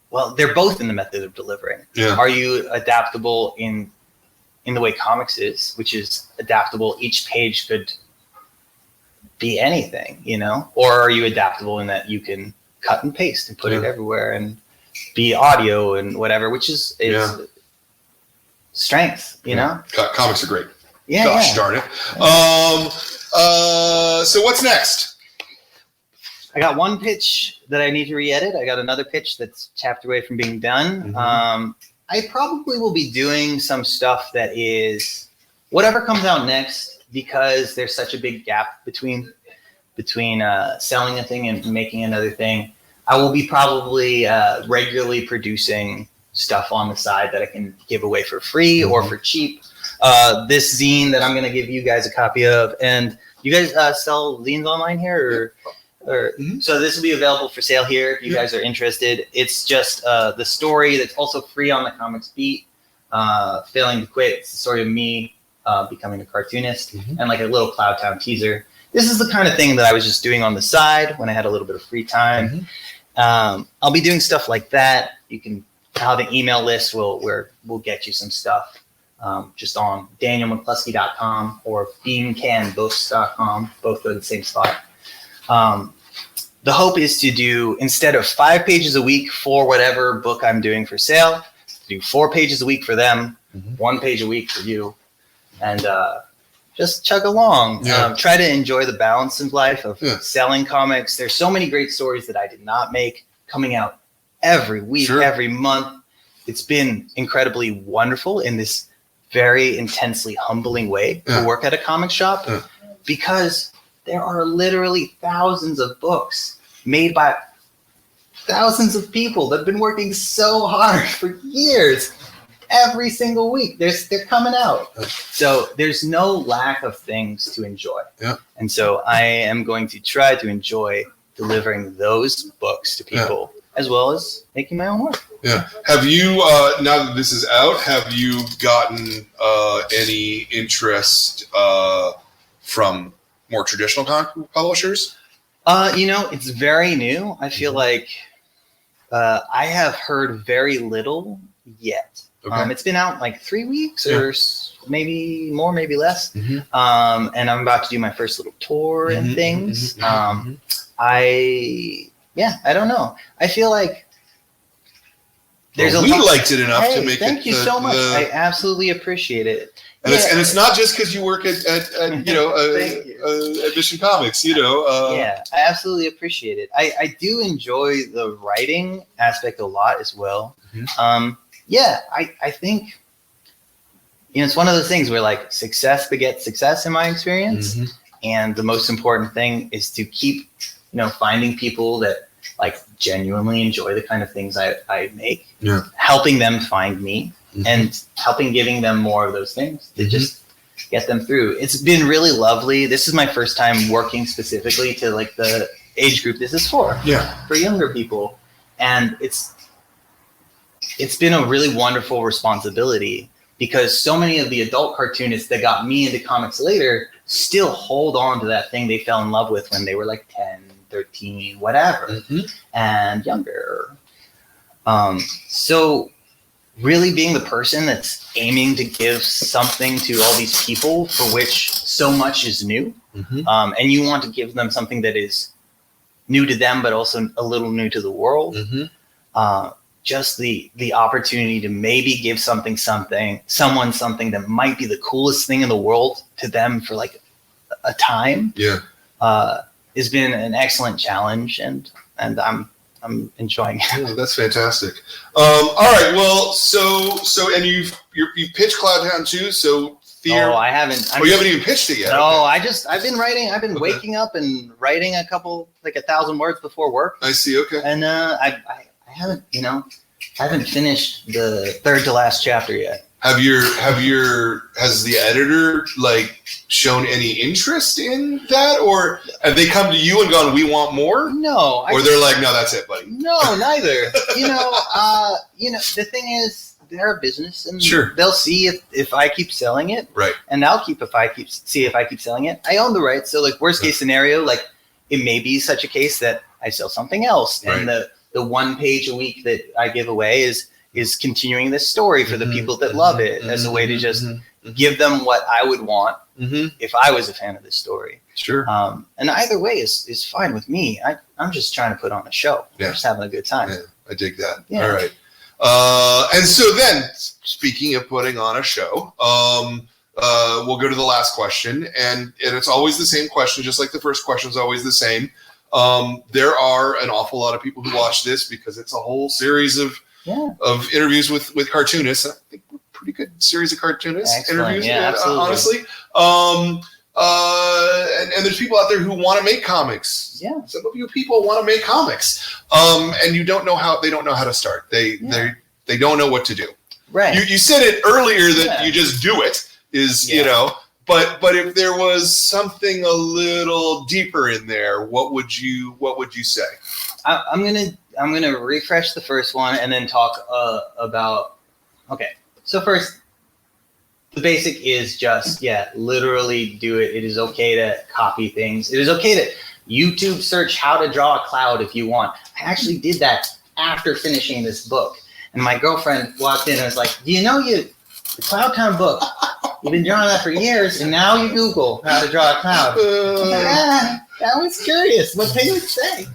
Well, they're both in the method of delivering. Are you adaptable in the way comics is, which is adaptable? Each page could be anything, you know? Or are you adaptable in that you can cut and paste and put it everywhere and be audio and whatever, which is strength, you know? Comics are great. Gosh darn it. So what's next? I got one pitch that I need to re-edit. I got another pitch that's chapter away from being done. I probably will be doing some stuff that is whatever comes out next, because there's such a big gap between selling a thing and making another thing. I will be probably regularly producing stuff on the side that I can give away for free or for cheap. This zine that I'm going to give you guys a copy of, and you guys sell zines online here, or so this will be available for sale here if you guys are interested. It's just the story that's also free on the Comics Beat, Failing to Quit. It's the story of me becoming a cartoonist, and like a little Cloud Town teaser. This is the kind of thing that I was just doing on the side when I had a little bit of free time. I'll be doing stuff like that. You can have an email list. We'll get you some stuff just on danielmccluskey.com or beancanbooks.com. Both go to the same spot. The hope is to do, instead of 5 pages a week for whatever book I'm doing for sale, do 4 pages a week for them, 1 page a week for you, and just chug along. Try to enjoy the balance in life of selling comics. There's so many great stories that I did not make coming out every week, every month. It's been incredibly wonderful in this very intensely humbling way to work at a comic shop, because there are literally thousands of books made by thousands of people that have been working so hard for years. Every single week, they're coming out. So there's no lack of things to enjoy. And so I am going to try to enjoy delivering those books to people, as well as making my own work. Have you, now that this is out, have you gotten any interest from more traditional comic publishers? You know, it's very new. I feel like I have heard very little yet. It's been out like 3 weeks or maybe more, maybe less. And I'm about to do my first little tour and things. I don't know. I feel like there's we liked it enough to make it. Thank you so much. I absolutely appreciate it. And it's not just because you work at you know Edition Comics, you know. I absolutely appreciate it. I do enjoy the writing aspect a lot as well. I think, you know, it's one of those things where like success begets success in my experience. And the most important thing is to keep, you know, finding people that like genuinely enjoy the kind of things I make. Yeah. Helping them find me Mhm. and giving them more of those things to just get them through. It's been really lovely. This is my first time working specifically to like the age group this is for younger people. And it's been a really wonderful responsibility because so many of the adult cartoonists that got me into comics later still hold on to that thing they fell in love with when they were like 10, 13, whatever, and younger. So really being the person that's aiming to give something to all these people for which so much is new, and you want to give them something that is new to them, but also a little new to the world. Just the opportunity to maybe give someone something that might be the coolest thing in the world to them for like a time. Has been an excellent challenge, and I'm enjoying it. Yeah, that's fantastic. All right, well, so and you've pitched Cloudtown too, so Fear. Oh, I haven't. You haven't even pitched it yet. No, Okay. I've been writing. I've been waking up and writing a couple, like 1,000 words before work. I see. Okay. And I haven't, I haven't finished the third to last chapter yet. Has the editor like shown any interest in that, or have they come to you and gone, "We want more"? No. Or they're like, "No, that's it, buddy." No, neither. The thing is, they're a business, and they'll see if I keep selling it, right? And I'll see if I keep selling it. I own the rights, so like worst case scenario, like it may be such a case that I sell something else, and the 1 page a week that I give away is continuing this story for the people that love it as a way to just give them what I would want if I was a fan of this story. Sure. And either way is fine with me. I'm just trying to put on a show. Yeah. I'm just having a good time. Yeah, I dig that. Yeah. All right. And so then, speaking of putting on a show, we'll go to the last question, and it's always the same question, just like the first question is always the same. There are an awful lot of people who watch this because it's a whole series of interviews with cartoonists. I think we're a pretty good series of cartoonist interviews, honestly. And there's people out there who want to make comics. Yeah. Some of you people want to make comics. And they don't know how to start. They don't know what to do. Right. You said it earlier that you just do it but if there was something a little deeper in there, what would you say? I'm gonna refresh the first one and then talk about. Okay, so first, the basic is just literally do it. It is okay to copy things. It is okay to YouTube search how to draw a cloud if you want. I actually did that after finishing this book, and my girlfriend walked in and was like, "Do you know the Cloudtown book? You've been drawing that for years, and now you Google how to draw a cloud." I was curious. What they would say.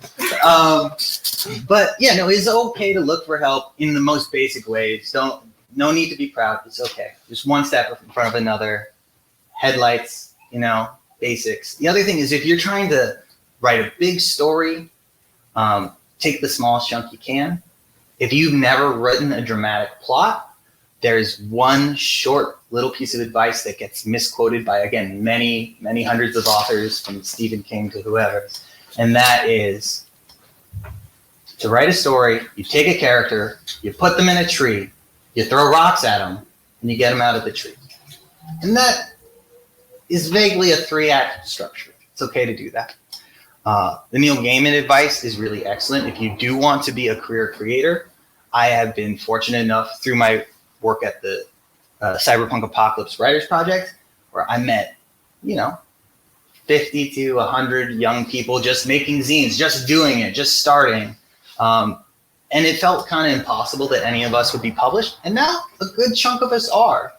But it's okay to look for help in the most basic ways. No need to be proud. It's okay. Just one step in front of another. Headlights, basics. The other thing is if you're trying to write a big story, take the smallest chunk you can. If you've never written a dramatic plot, there's one short little piece of advice that gets misquoted by, again, many, many hundreds of authors from Stephen King to whoever. And that is to write a story, you take a character, you put them in a tree, you throw rocks at them, and you get them out of the tree. And that is vaguely a 3-act structure. It's okay to do that. The Neil Gaiman advice is really excellent. If you do want to be a career creator, I have been fortunate enough through my work at the Cyberpunk Apocalypse Writers Project, where I met, 50 to 100 young people just making zines, just doing it, just starting. And it felt kind of impossible that any of us would be published. And now a good chunk of us are.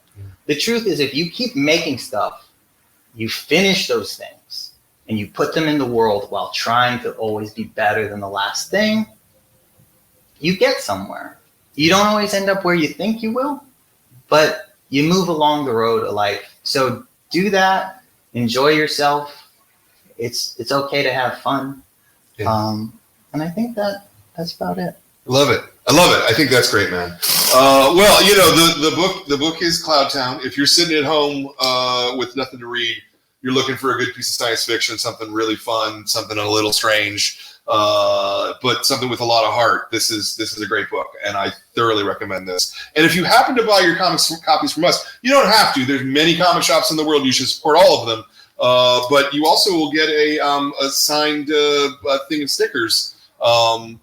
The truth is, if you keep making stuff, you finish those things and you put them in the world while trying to always be better than the last thing, you get somewhere. You don't always end up where you think you will, but you move along the road of life. So do that. Enjoy yourself. It's okay to have fun. Yeah. And I think that's about it. Love it. I love it. I think that's great, man. The book is Cloudtown. If you're sitting at home with nothing to read, you're looking for a good piece of science fiction, something really fun, something a little strange. but something with a lot of heart. This is a great book, and I thoroughly recommend this. And if you happen to buy your copies from us, you don't have to. There's many comic shops in the world. You should support all of them. But you also will get a signed thing of stickers,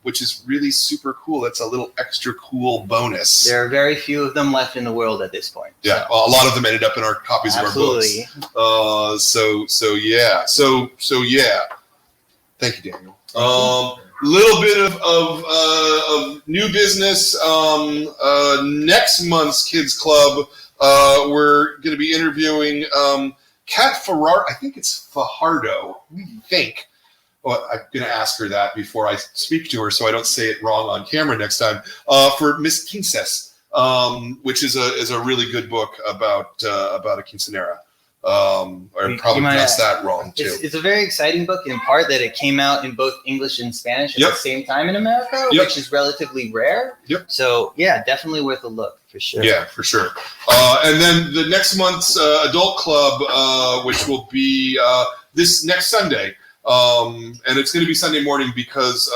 which is really super cool. That's a little extra cool bonus. There are very few of them left in the world at this point. Yeah, a lot of them ended up in our copies Absolutely. of our books. So yeah. Thank you, Daniel. Little bit of new business. Next month's Kids Club, we're going to be interviewing KATT Ferraro. I think it's Fajardo. I think. Well, I'm going to ask her that before I speak to her, so I don't say it wrong on camera next time. For Miss Quinces, which is a really good book about a quinceanera. I probably pronounced that wrong too. It's a very exciting book in part that it came out in both English and Spanish at the same time in America, which is relatively rare. Yep. So yeah, definitely worth a look for sure. Yeah, for sure. And then the next month's Adult Club, which will be this next Sunday, and it's going to be Sunday morning because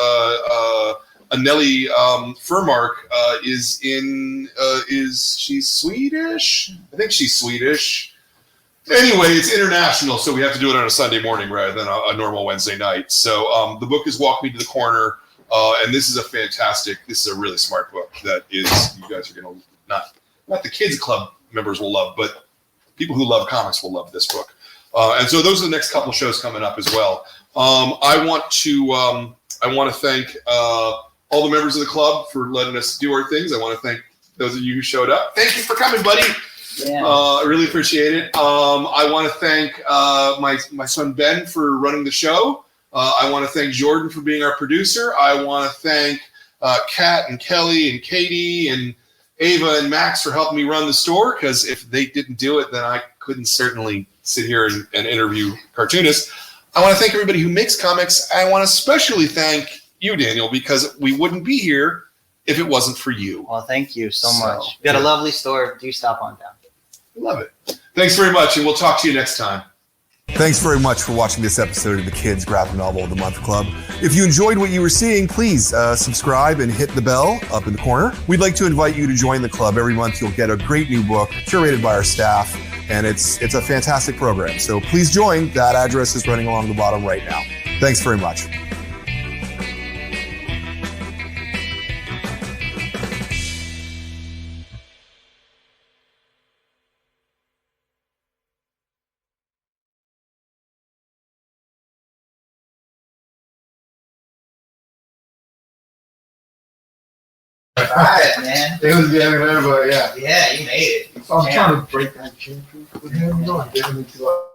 Anneli Furmark she's Swedish? I think she's Swedish. Anyway, it's international, so we have to do it on a Sunday morning rather than a normal Wednesday night. So the book is Walk Me to the Corner, and this is a really smart book that you guys are going to, not the Kids Club members will love, but people who love comics will love this book. And so those are the next couple shows coming up as well. I want to thank all the members of the club for letting us do our things. I want to thank those of you who showed up. Thank you for coming, buddy. Yeah. I really appreciate it. I want to thank my son Ben for running the show. I want to thank Jordan for being our producer. I want to thank Kat and Kelly and Katie and Ava and Max for helping me run the store, because if they didn't do it, then I couldn't certainly sit here and interview cartoonists. I want to thank everybody who makes comics. I want to especially thank you, Daniel, because we wouldn't be here if it wasn't for you. Well, thank you so much. You got a lovely store. Do stop on down. Love it. Thanks very much, and we'll talk to you next time. Thanks very much for watching this episode of the Kids Graphic Novel of the Month Club. If you enjoyed what you were seeing, please subscribe and hit the bell up in the corner. We'd like to invite you to join the club. Every month you'll get a great new book curated by our staff, and it's a fantastic program. So please join. That address is running along the bottom right now. Thanks very much. Alright, man. It was getting there, but yeah. Yeah, you made it. I'm trying to break that chain. What the hell are you doing? Getting into